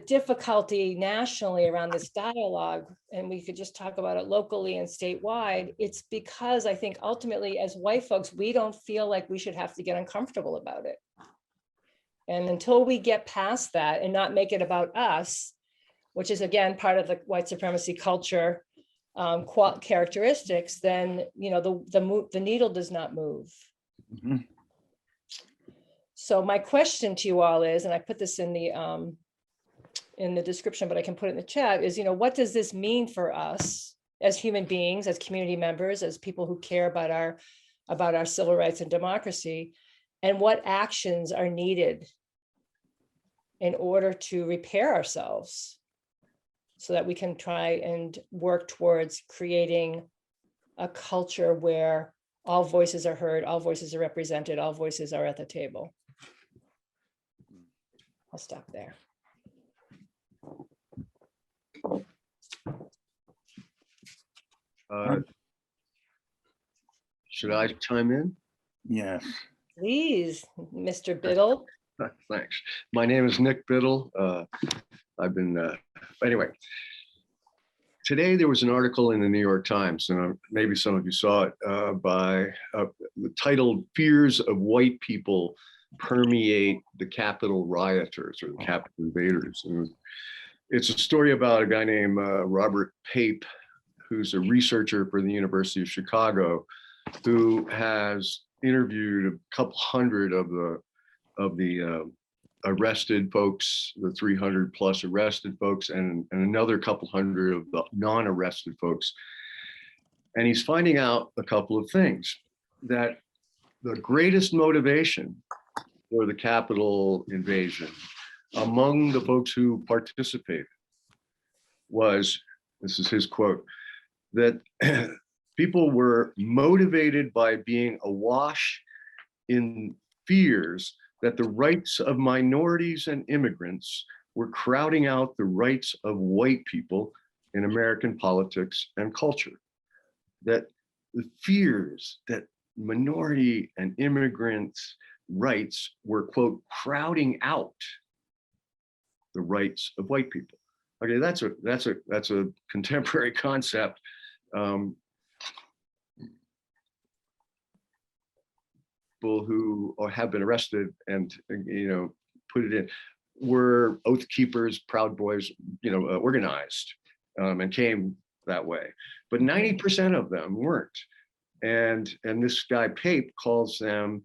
difficulty nationally around this dialogue, and we could just talk about it locally and statewide, it's because I think ultimately as white folks, we don't feel like we should have to get uncomfortable about it. And until we get past that and not make it about us, which is again, part of the white supremacy culture characteristics, then, the needle does not move. Mm-hmm. So my question to you all is, and I put this in the description, but I can put it in the chat, is, what does this mean for us as human beings, as community members, as people who care about our civil rights and democracy, and what actions are needed in order to repair ourselves so that we can try and work towards creating a culture where all voices are heard, all voices are represented, all voices are at the table. I'll stop there. Should I chime in? Yes. Please, Mr. Biddle. Thanks. My name is Nick Biddle. I've been, anyway. Today there was an article in the New York Times, and maybe some of you saw it, titled "Fears of White People Permeate the Capitol Rioters or the Capitol Invaders." And it's a story about a guy named Robert Pape, who's a researcher for the University of Chicago, who has interviewed a couple hundred of the arrested folks, the 300 plus arrested folks, and another couple hundred of the non-arrested folks. And he's finding out a couple of things, that the greatest motivation for the Capitol invasion among the folks who participated was, this is his quote, that people were motivated by being awash in fears that the rights of minorities and immigrants were crowding out the rights of white people in American politics and culture. That the fears that minority and immigrants' rights were, quote, crowding out the rights of white people. Okay, that's a contemporary concept. People who have been arrested and put it in. were Oath Keepers, Proud Boys, organized and came that way. But 90% of them weren't. And this guy Pape calls them,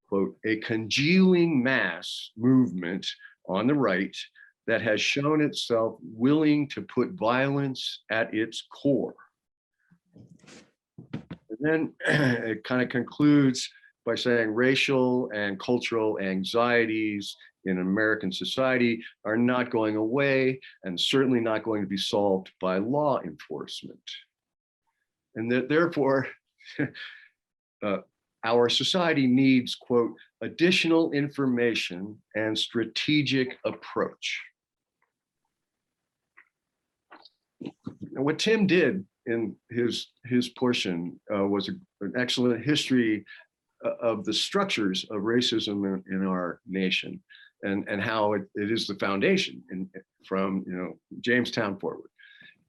quote, a congealing mass movement on the right that has shown itself willing to put violence at its core. And then it kind of concludes by saying racial and cultural anxieties in American society are not going away and certainly not going to be solved by law enforcement. And that therefore, our society needs, quote, additional information and strategic approach. And what Tim did in his portion was an excellent history of the structures of racism in our nation and how it is the foundation from Jamestown forward.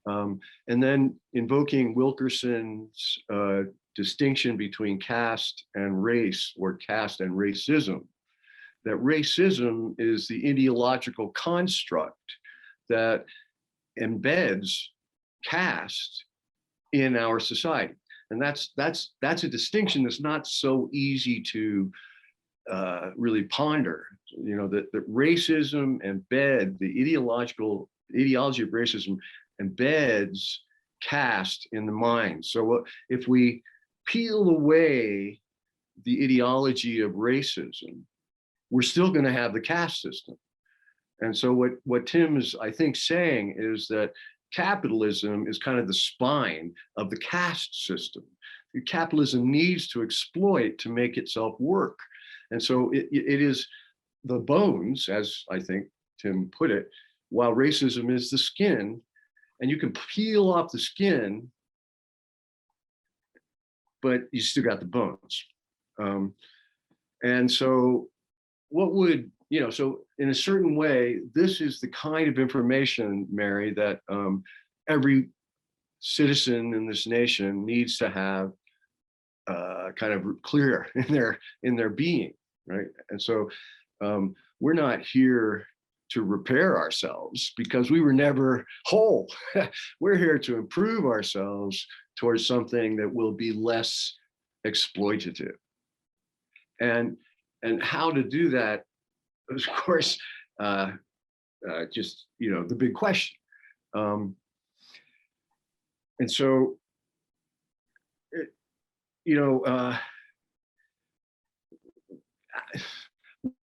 And then invoking Wilkerson's distinction between caste and race, or caste and racism, that racism is the ideological construct that embeds caste in our society. And that's a distinction that's not so easy to really ponder. That racism the ideology of racism embeds caste in the mind. So if we peel away the ideology of racism, we're still going to have the caste system. And so what Tim is, I think, saying is that capitalism is kind of the spine of the caste system. Capitalism needs to exploit to make itself work. And so it is the bones, as I think Tim put it, while racism is the skin, and you can peel off the skin, but you still got the bones. And so so in a certain way, this is the kind of information, Mary, that every citizen in this nation needs to have kind of clear in their being, right? And so we're not here to repair ourselves because we were never whole. We're here to improve ourselves towards something that will be less exploitative. And how to do that, of course, just the big question. And so,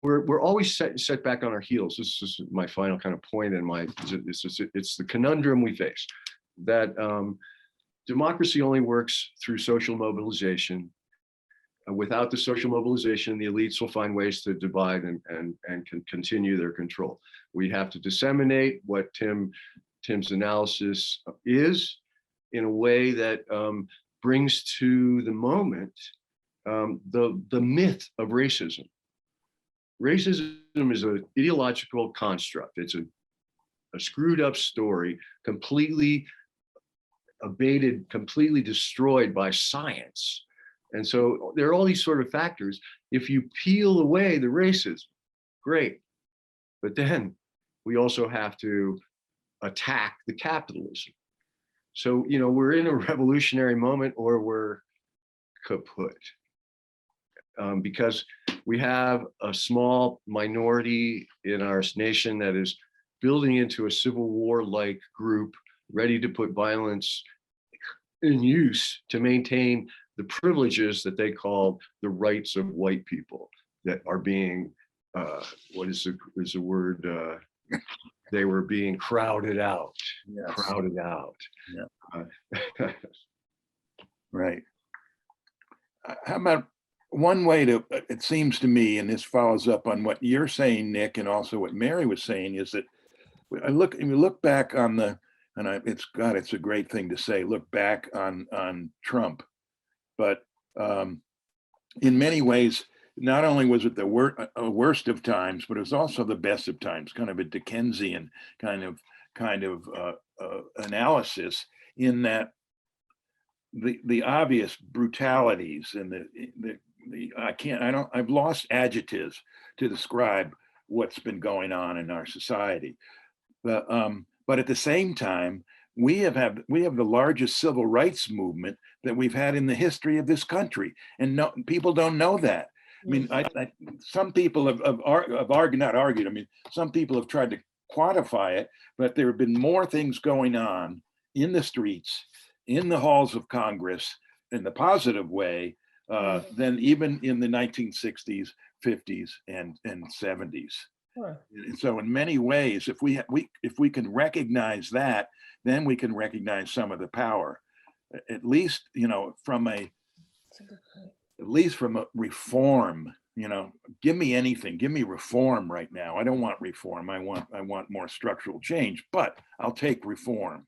we're always set back on our heels. This is my final kind of point in it's the conundrum we face, that democracy only works through social mobilization. Without the social mobilization, the elites will find ways to divide and can continue their control. We have to disseminate what Tim's analysis is in a way that brings to the moment the myth of racism. Racism is an ideological construct. It's a screwed up story, completely abated, completely destroyed by science. And so there are all these sort of factors. If you peel away the racism, great. But then we also have to attack the capitalism. So, we're in a revolutionary moment, or we're kaput. Because we have a small minority in our nation that is building into a civil war-like group, ready to put violence in use to maintain the privileges that they call the rights of white people that are being, what is the word? They were being crowded out. Yes. Crowded out. Yeah. Right. How about one way to, it seems to me, and this follows up on what you're saying, Nick, and also what Mary was saying, is that we look back on it's a great thing to say, look back on Trump, but in many ways, not only was it the worst of times, but it was also the best of times, kind of a Dickensian kind of analysis, in that the obvious brutalities and I've lost adjectives to describe what's been going on in our society. But at the same time, we have the largest civil rights movement that we've had in the history of this country, and people don't know that. I mean, some people have argued, not argued. I mean, some people have tried to quantify it, but there have been more things going on in the streets, in the halls of Congress, in the positive way, than even in the 1960s, 50s, and 70s. Sure. And so, in many ways, if we can recognize that, then we can recognize some of the power, at least, you know, from a reform. You know, give me anything, give me reform right now. I don't want reform. I want more structural change, but I'll take reform.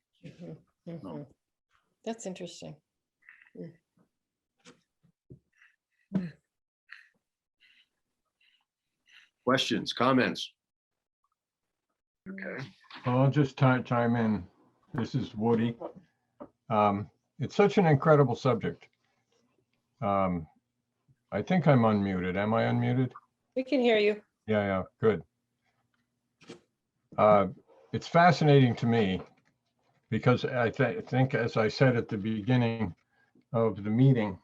That's interesting. Questions, comments? Okay. I'll just chime in. This is Woody. It's such an incredible subject. I think I'm unmuted. Am I unmuted? We can hear you. Yeah, good. It's fascinating to me because I think, as I said at the beginning of the meeting,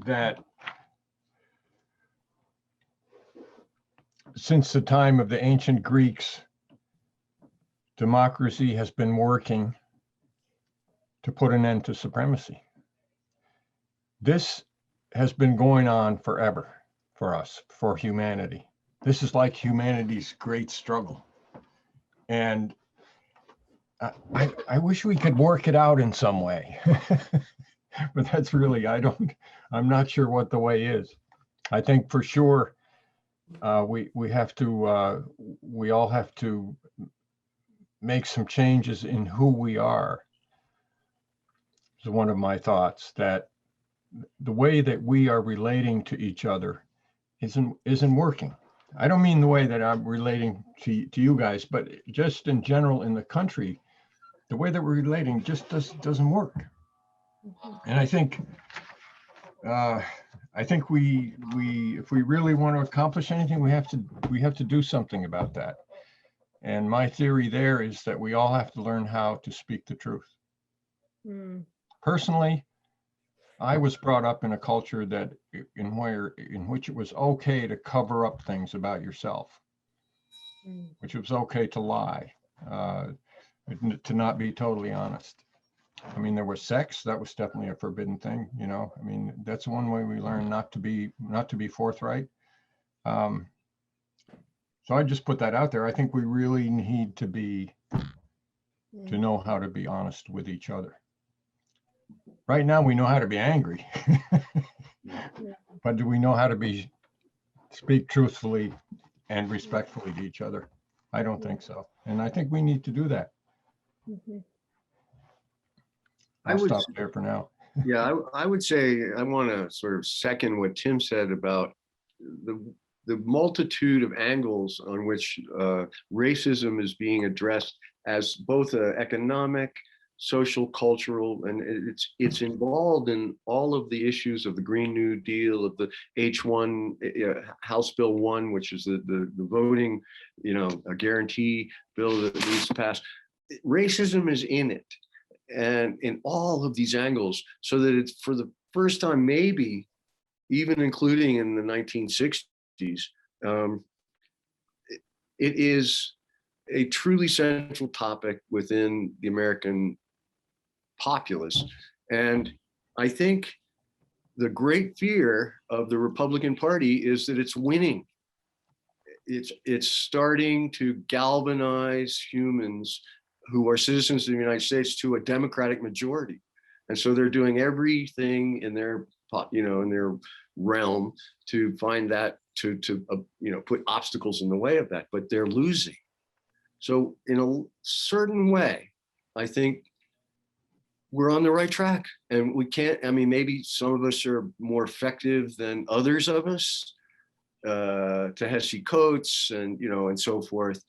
that since the time of the ancient Greeks, democracy has been working to put an end to supremacy. This has been going on forever for us, for humanity. This is like humanity's great struggle. And I wish we could work it out in some way. But that's really, I'm not sure what the way is. I think for sure we all have to make some changes in who we are. Is one of my thoughts, that the way that we are relating to each other isn't working. I don't mean the way that I'm relating to you guys, but just in general in the country, the way that we're relating just doesn't work. And I think we if we really want to accomplish anything, we have to do something about that. And my theory there is that we all have to learn how to speak the truth. Personally, I was brought up in a culture that in which it was okay to cover up things about yourself, which it was okay to lie, to not be totally honest. I mean, there was sex, that was definitely a forbidden thing, you know. I mean, that's one way we learn not to be forthright. So I just put that out there. I think we really need to know how to be honest with each other. Right now, we know how to be angry, but do we know how to speak truthfully and respectfully to each other? I don't think so. And I think we need to do that. I'll stop there for now. Yeah, I would say I want to sort of second what Tim said about the multitude of angles on which racism is being addressed as both an economic, social, cultural, and it's involved in all of the issues of the Green New Deal, of the H1 House Bill 1, which is the voting, you know, a guarantee bill that needs to pass. Racism is in it, and in all of these angles, so that it's for the first time, maybe even including in the 1960s, it is a truly central topic within the American populace. And I think the great fear of the Republican Party is that it's winning. It's starting to galvanize humans who are citizens of the United States to a Democratic majority. And so they're doing everything in their, in their realm to find that, to put obstacles in the way of that, but they're losing. So in a certain way, I think we're on the right track, and we can't, I mean, maybe some of us are more effective than others of us, Ta-Nehisi Coates and, and so forth.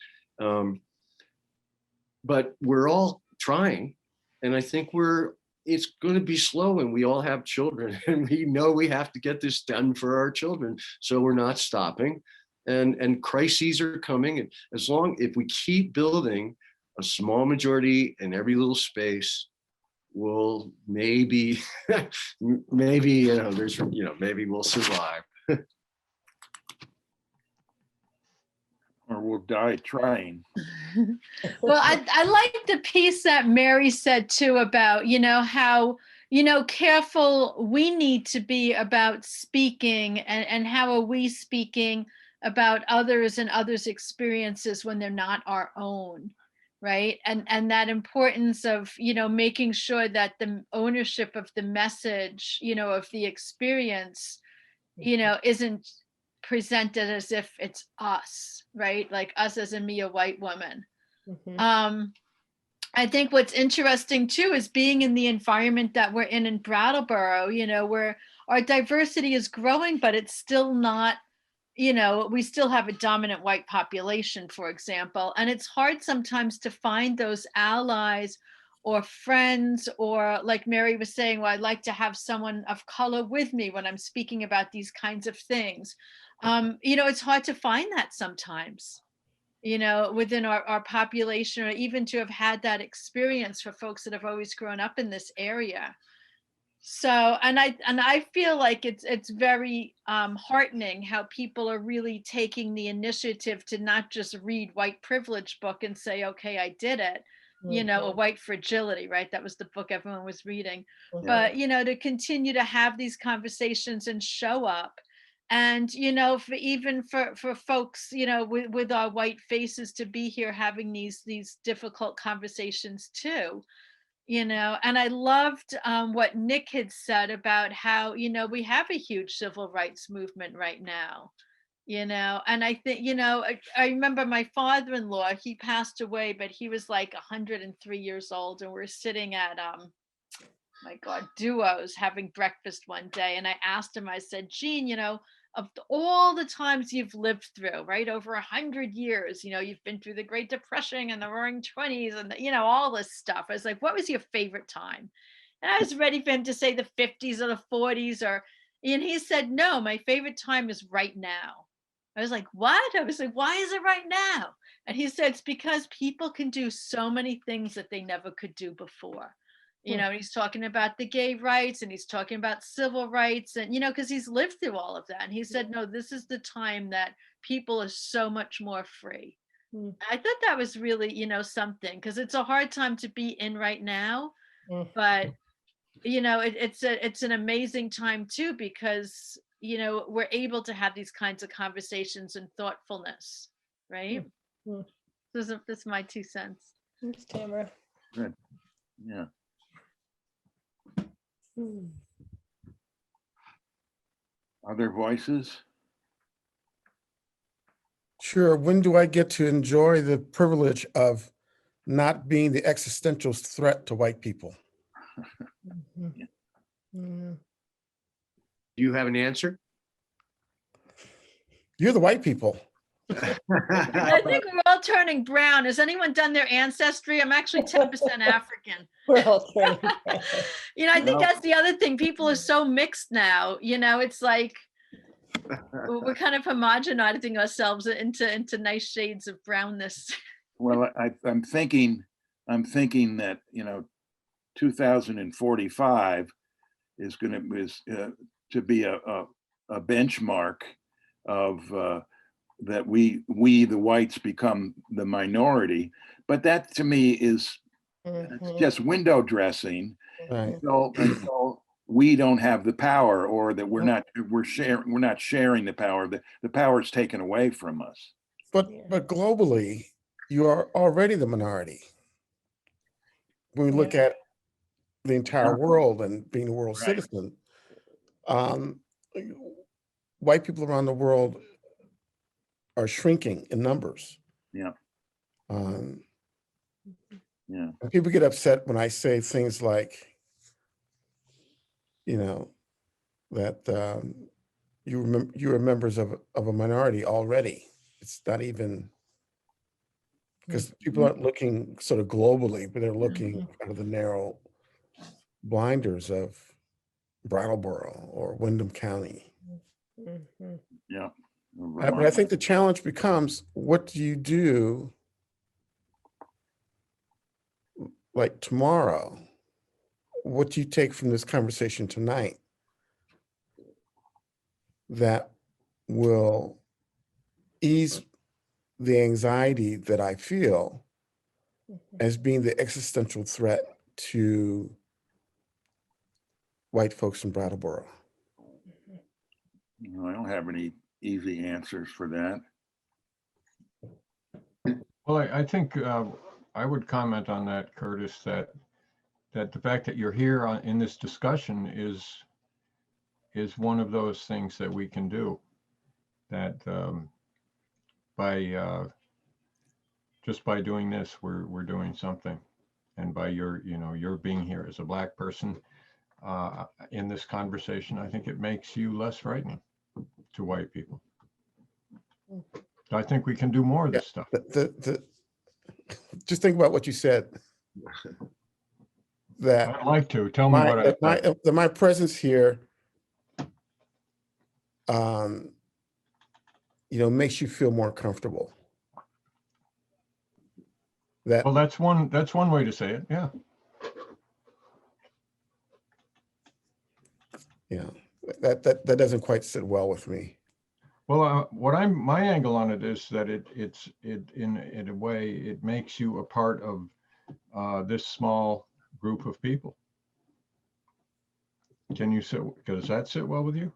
But we're all trying, and I think we're it's going to be slow, and we all have children, and we know we have to get this done for our children. So we're not stopping, and crises are coming. And if we keep building a small majority in every little space, we'll maybe, maybe, maybe we'll survive. Or we'll die trying. Well, I like the piece that Mary said too about, how, careful we need to be about speaking, and how are we speaking about others and others' experiences when they're not our own, right? And that importance of, making sure that the ownership of the message, of the experience, isn't presented as if it's us, right? Like us as me, a white woman. Mhm. I think what's interesting too is being in the environment that we're in Brattleboro, where our diversity is growing, but it's still not, we still have a dominant white population, for example. And it's hard sometimes to find those allies or friends, or like Mary was saying, well, I'd like to have someone of color with me when I'm speaking about these kinds of things. It's hard to find that sometimes, within our population, or even to have had that experience for folks that have always grown up in this area. So, and I feel like it's very heartening how people are really taking the initiative to not just read white privilege book and say, okay, I did it, a white fragility, right? That was the book everyone was reading. Mhm. But, to continue to have these conversations and show up. And, for folks, with our white faces to be here having these difficult conversations too. And I loved what Nick had said about how, we have a huge civil rights movement right now, and I think, I remember my father-in-law, he passed away, but he was like 103 years old, and we're sitting at, my God, Duos having breakfast one day. And I asked him, I said, Gene, of all the times you've lived through, right, over 100 years, you've been through the Great Depression and the Roaring '20s and all this stuff. I was like, what was your favorite time? And I was ready for him to say the 50s or the 40s, and he said, no, my favorite time is right now. I was like, what? I was like, why is it right now? And he said, it's because people can do so many things that they never could do before. He's talking about the gay rights, and he's talking about civil rights, and, because he's lived through all of that. And he said, no, this is the time that people are so much more free. Mm. I thought that was really, something, because it's a hard time to be in right now, but, it's an amazing time too, because, we're able to have these kinds of conversations and thoughtfulness, right? Mm. This is my 2 cents. Thanks, Tamara. Good. Yeah. Mm. Other voices? Sure. When do I get to enjoy the privilege of not being the existential threat to white people? Mhm. Mm. Do you have an answer? You're the white people. I think we're all turning brown. Has anyone done their ancestry? I'm actually 10% African. We're all turning. I think Well- that's the other thing. People are so mixed now. It's like we're kind of homogenizing ourselves into nice shades of brownness. Well, I'm thinking that, 2045 is going to be a benchmark of that we the whites become the minority. But that to me is Mhm. just window dressing Right. until we don't have the power, or that we're not sharing the power. The power is taken away from us. Yeah. But globally, you are already the minority. When we look at the entire world and being a world Right. citizen, white people around the world are shrinking in numbers. Yeah. Um, Yeah. and people get upset when I say things like, that you are members of a minority already. It's not even, because people aren't looking sort of globally, but they're looking out of the narrow blinders of Brattleboro or Windham County. Mhm. Yeah. But I think the challenge becomes, what do you do like tomorrow? What do you take from this conversation tonight that will ease the anxiety that I feel as being the existential threat to white folks in Brattleboro? I don't have any easy answers for that. Well, I think I would comment on that, Curtis, that the fact that you're here in this discussion is one of those things that we can do. That by just by doing this, we're doing something, and by your being here as a Black person in this conversation, I think it makes you less frightening to white people. I think we can do more of this stuff. Just think about what you said. That I'd like to tell me what I that my presence here, makes you feel more comfortable. That Well, that's one way to say it. Yeah. that doesn't quite sit well with me. Well, my angle on it is that it in a way it makes you a part of this small group of people. Does that sit well with you?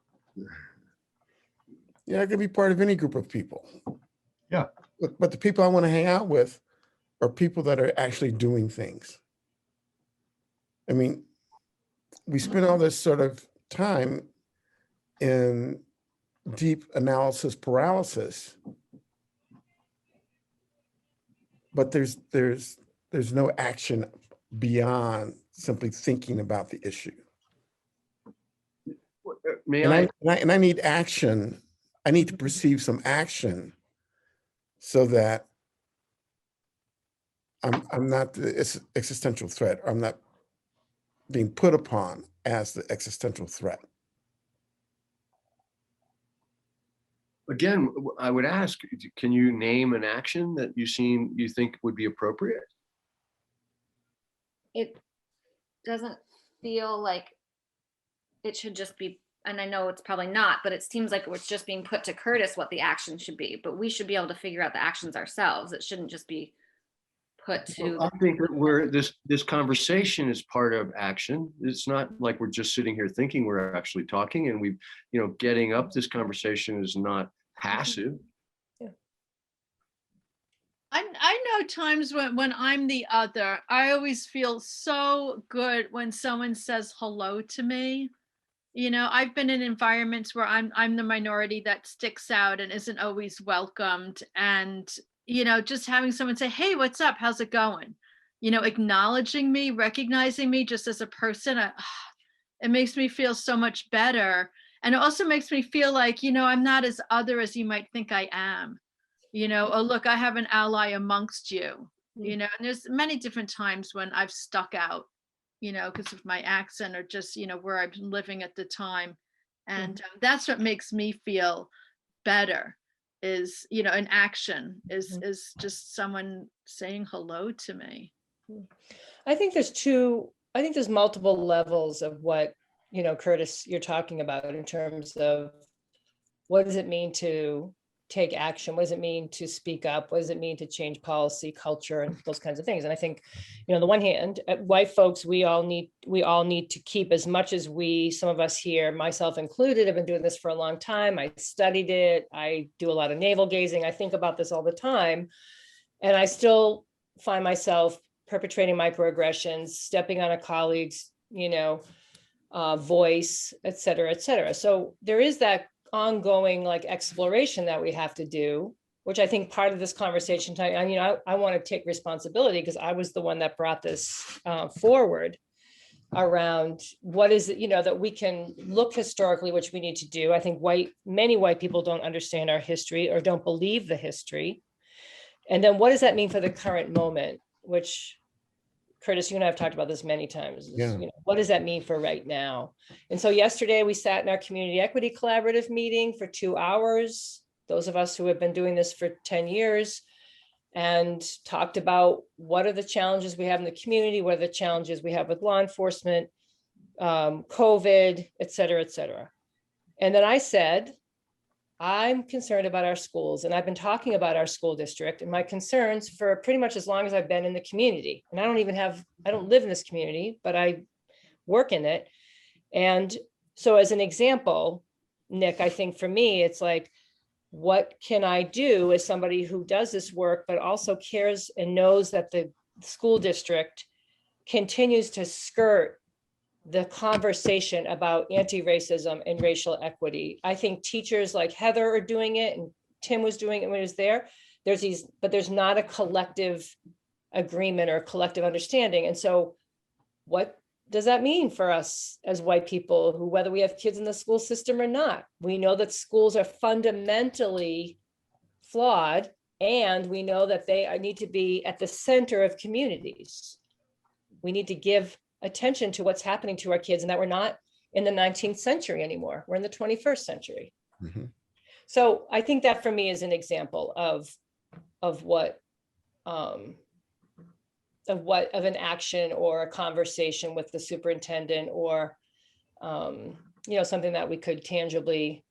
Yeah, I could be part of any group of people. Yeah. But the people I want to hang out with are people that are actually doing things. I mean, we spend all this sort of time in deep analysis paralysis, but there's no action beyond simply thinking about the issue. I need action. I need to perceive some action so that I'm not the existential threat. I'm not being put upon as the existential threat. Again, I would ask, can you name an action that you think would be appropriate? It doesn't feel like it should just be, and I know it's probably not, but it seems like it's just being put to Curtis what the action should be, but we should be able to figure out the actions ourselves. It shouldn't just be put to. I think that this conversation is part of action. It's not like we're just sitting here thinking, we're actually talking, and getting up this conversation is not passive. I know times when I'm the other, I always feel so good when someone says hello to me. I've been in environments where I'm the minority that sticks out and isn't always welcomed. And, just having someone say, hey, what's up? How's it going? Acknowledging me, recognizing me just as a person, it makes me feel so much better. And it also makes me feel like, I'm not as other as you might think I am. Oh, look, I have an ally amongst you, and there's many different times when I've stuck out, because of my accent or just, where I'm living at the time. And that's what makes me feel better is, an action is just someone saying hello to me. I think there's multiple levels of what, Curtis, you're talking about in terms of what does it mean to take action? What does it mean to speak up? What does it mean to change policy, culture, and those kinds of things? And I think, on the one hand, white folks, we all need to keep as much as some of us here, myself included, have been doing this for a long time. I studied it. I do a lot of navel gazing. I think about this all the time. And I still find myself perpetrating microaggressions, stepping on a colleague's, voice, et cetera, et cetera. So there is that ongoing exploration that we have to do, which I think part of this conversation tonight, I want to take responsibility because I was the one that brought this forward around what is it, that we can look historically, which we need to do. I think many white people don't understand our history or don't believe the history. And then what does that mean for the current moment, which Curtis, you and I have talked about this many times. Is, Yeah. what does that mean for right now? And so yesterday we sat in our community equity collaborative meeting for 2 hours. Those of us who have been doing this for 10 years and talked about what are the challenges we have in the community, what are the challenges we have with law enforcement, COVID, et cetera, et cetera. And then I said, I'm concerned about our schools, and I've been talking about our school district and my concerns for pretty much as long as I've been in the community. And I don't live in this community, but I work in it. And so as an example, Nick, I think for me, it's like, what can I do as somebody who does this work, but also cares and knows that the school district continues to skirt the conversation about anti-racism and racial equity. I think teachers like Heather are doing it, and Tim was doing it when he was there. But there's not a collective agreement or collective understanding. And so what does that mean for us as white people who, whether we have kids in the school system or not, we know that schools are fundamentally flawed, and we know that they need to be at the center of communities. We need to give attention to what's happening to our kids, and that we're not in the 19th century anymore. We're in the 21st century. Mm-hmm. So I think that for me is an example of what of an action or a conversation with the superintendent, or something that we could tangibly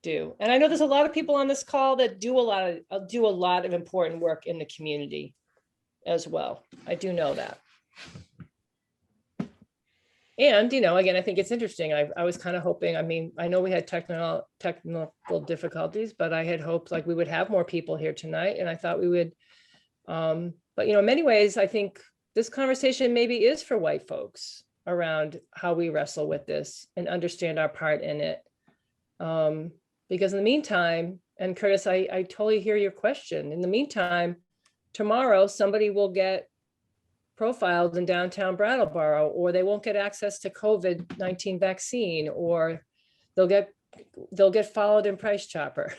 do. And I know there's a lot of people on this call that do a lot of important work in the community as well. I do know that. And, again, I think it's interesting. I was kind of hoping, I know we had technical difficulties, but I had hoped like we would have more people here tonight. And I thought we would, but, in many ways, I think this conversation maybe is for white folks around how we wrestle with this and understand our part in it. Because in the meantime, and Curtis, I totally hear your question. In the meantime, tomorrow, somebody will get profiled in downtown Brattleboro, or they won't get access to COVID-19 vaccine, or they'll get followed in Price Chopper.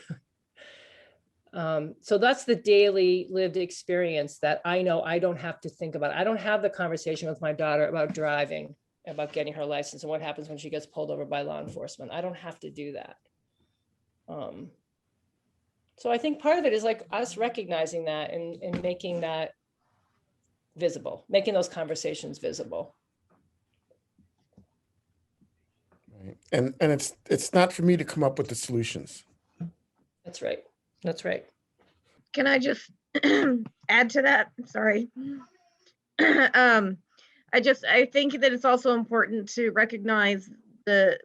So that's the daily lived experience that I know I don't have to think about. I don't have the conversation with my daughter about driving, about getting her license and what happens when she gets pulled over by law enforcement. I don't have to do that. So I think part of it is like us recognizing that and making that visible, making those conversations visible. Right. And it's not for me to come up with the solutions. That's right. That's right. Can I just add to that? Sorry. I think that it's also important to recognize the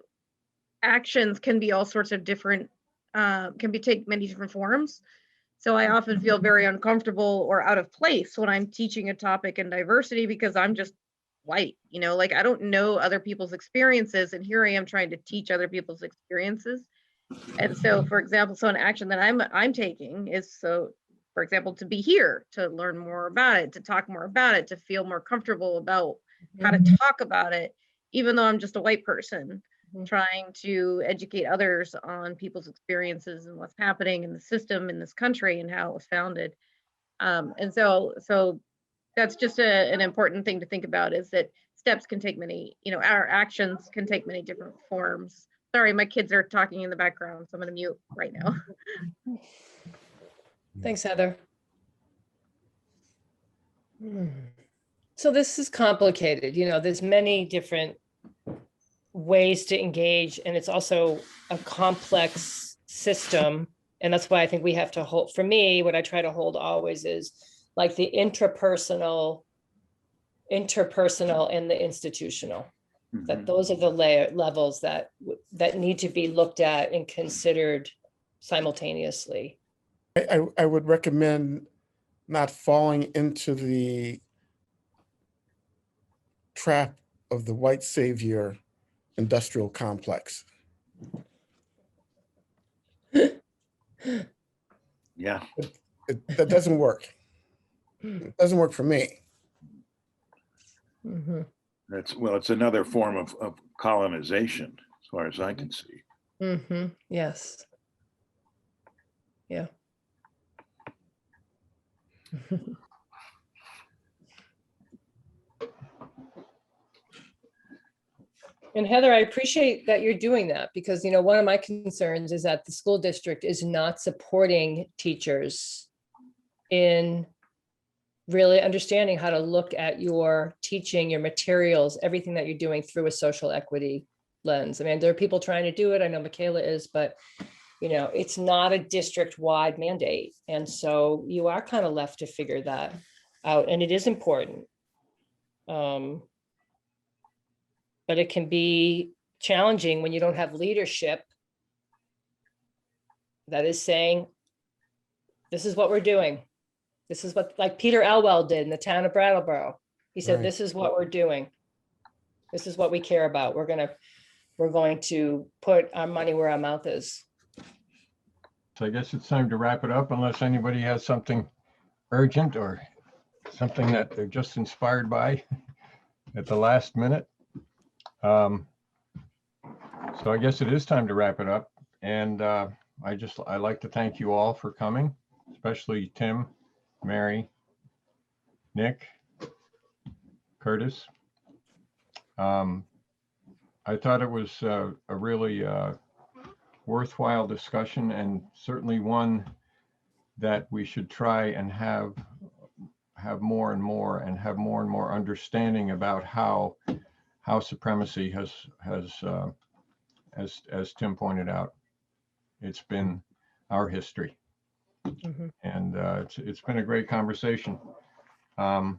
actions can be all sorts of different, take many different forms. So I often feel very uncomfortable or out of place when I'm teaching a topic in diversity because I'm just white, like I don't know other people's experiences, and here I am trying to teach other people's experiences. And so, for example, an action that I'm taking is, so for example, to be here, to learn more about it, to talk more about it, to feel more comfortable about how to talk about it, even though I'm just a white person. Trying to educate others on people's experiences and what's happening in the system in this country and how it was founded. And so that's just an important thing to think about, is that steps can take many, our actions can take many different forms. Sorry, my kids are talking in the background, so I'm going to mute right now. Thanks, Heather. So this is complicated. There's many different ways to engage, and it's also a complex system. And that's why I think we have to hold, for me, what I try to hold always is like the interpersonal and the institutional. That those are the levels that need to be looked at and considered simultaneously. I would recommend not falling into the trap of the white savior industrial complex. Yeah. That doesn't work. It doesn't work for me. Mm-hmm. It's another form of colonization, as far as I can see. Mm-hmm. Yes. Yeah. And Heather, I appreciate that you're doing that because, you know, one of my concerns is that the school district is not supporting teachers in really understanding how to look at your teaching, your materials, everything that you're doing through a social equity lens. I mean, there are people trying to do it. I know Michaela is, but you know, it's not a district-wide mandate. And so you are kind of left to figure that out, and it is important. But it can be challenging when you don't have leadership that is saying, this is what we're doing. This is what, like Peter Elwell did in the town of Brattleboro. He said, Right. this is what we're doing. This is what we care about. We're going to put our money where our mouth is. So I guess it's time to wrap it up unless anybody has something urgent or something that they're just inspired by at the last minute. So I guess it is time to wrap it up. And I'd like to thank you all for coming, especially Tim, Mary, Nick, Curtis. I thought it was a really worthwhile discussion, and certainly one that we should try and have more and more and have more and more understanding about how supremacy has as Tim pointed out, it's been our history. Mhm. And it's been a great conversation. So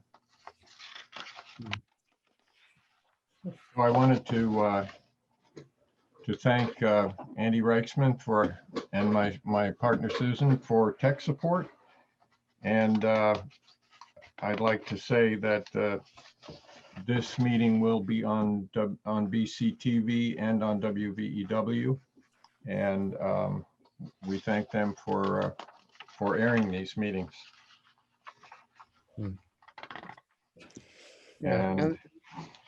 I wanted to thank Andy Reichsman and my partner Susan for tech support. And I'd like to say that this meeting will be on BCTV and on WVEW. And we thank them for airing these meetings. Yeah, And and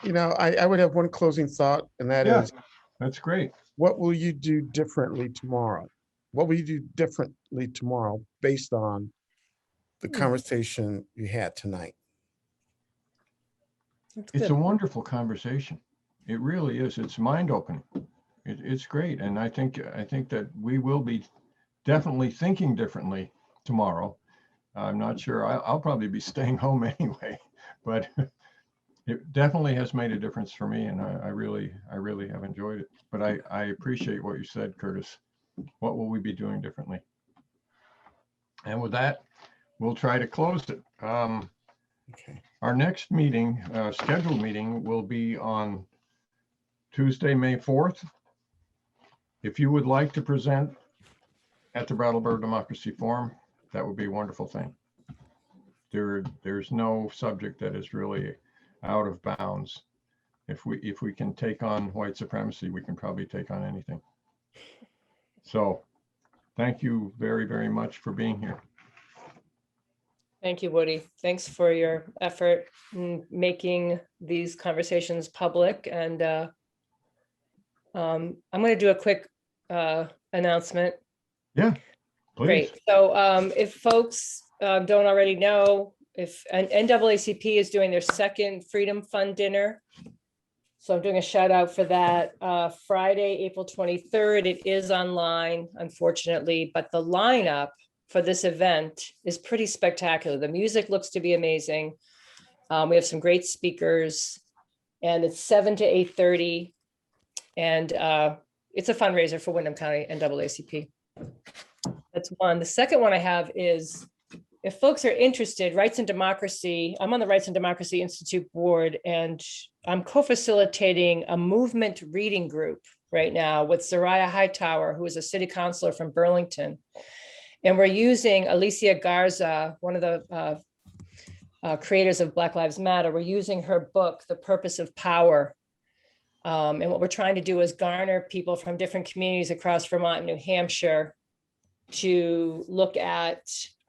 you know, I would have one closing thought, and that Yeah. is, that's great. what will you do differently tomorrow? What will you do differently tomorrow based on the conversation you had tonight? That's It's a good. wonderful conversation. It really is. It's mind-opening. It's great. And I think that we will be definitely thinking differently tomorrow. I'm not sure. I'll probably be staying home anyway, but it definitely has made a difference for me, and I really have enjoyed it. But I appreciate what you said, Curtis. What will we be doing differently? And with that, we'll try to close it. Okay. Our next meeting, scheduled meeting, will be on Tuesday, May 4th. If you would like to present at the Brattleboro Democracy Forum, that would be a wonderful thing. There's no subject that is really out of bounds. If we can take on white supremacy, we can probably take on anything. So thank you very, very much for being here. Thank you, Woody. Thanks for your effort in making these conversations public. And I'm going to do a quick announcement. Yeah, please. Great. So if folks don't already know, if NAACP is doing their second Freedom Fund dinner. So I'm doing a shout out for that Friday, April 23rd. It is online, unfortunately, but the lineup for this event is pretty spectacular. The music looks to be amazing. We have some great speakers, and it's 7 to 8:30. And it's a fundraiser for Windham County NAACP. That's one. The second one I have is, if folks are interested, Rights and Democracy, I'm on the Rights and Democracy Institute board, and I'm co-facilitating a movement reading group right now with Soraya Hightower, who is a city councilor from Burlington. And we're using Alicia Garza, one of the creators of Black Lives Matter. We're using her book, The Purpose of Power. And what we're trying to do is garner people from different communities across Vermont and New Hampshire to look at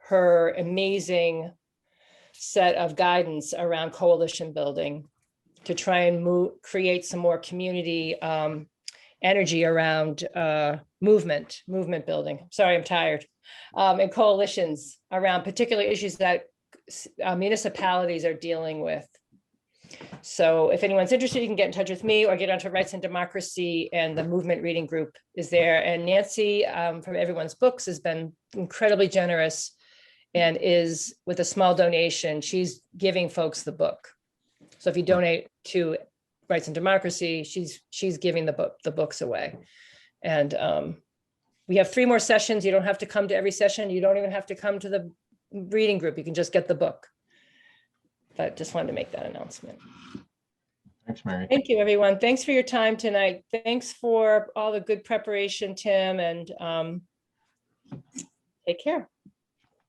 her amazing set of guidance around coalition building to try and create some more community energy around movement building. Sorry, I'm tired. And coalitions around particular issues that municipalities are dealing with. So if anyone's interested, you can get in touch with me or get onto Rights and Democracy, and the movement reading group is there. And Nancy from Everyone's Books has been incredibly generous and is, with a small donation, she's giving folks the book. So if you donate to Rights and Democracy, she's giving the books away. And we have 3 more sessions. You don't have to come to every session. You don't even have to come to the reading group. You can just get the book. But just wanted to make that announcement. Thanks, Mary. Thank you, everyone. Thanks for your time tonight. Thanks for all the good preparation, Tim, and take care.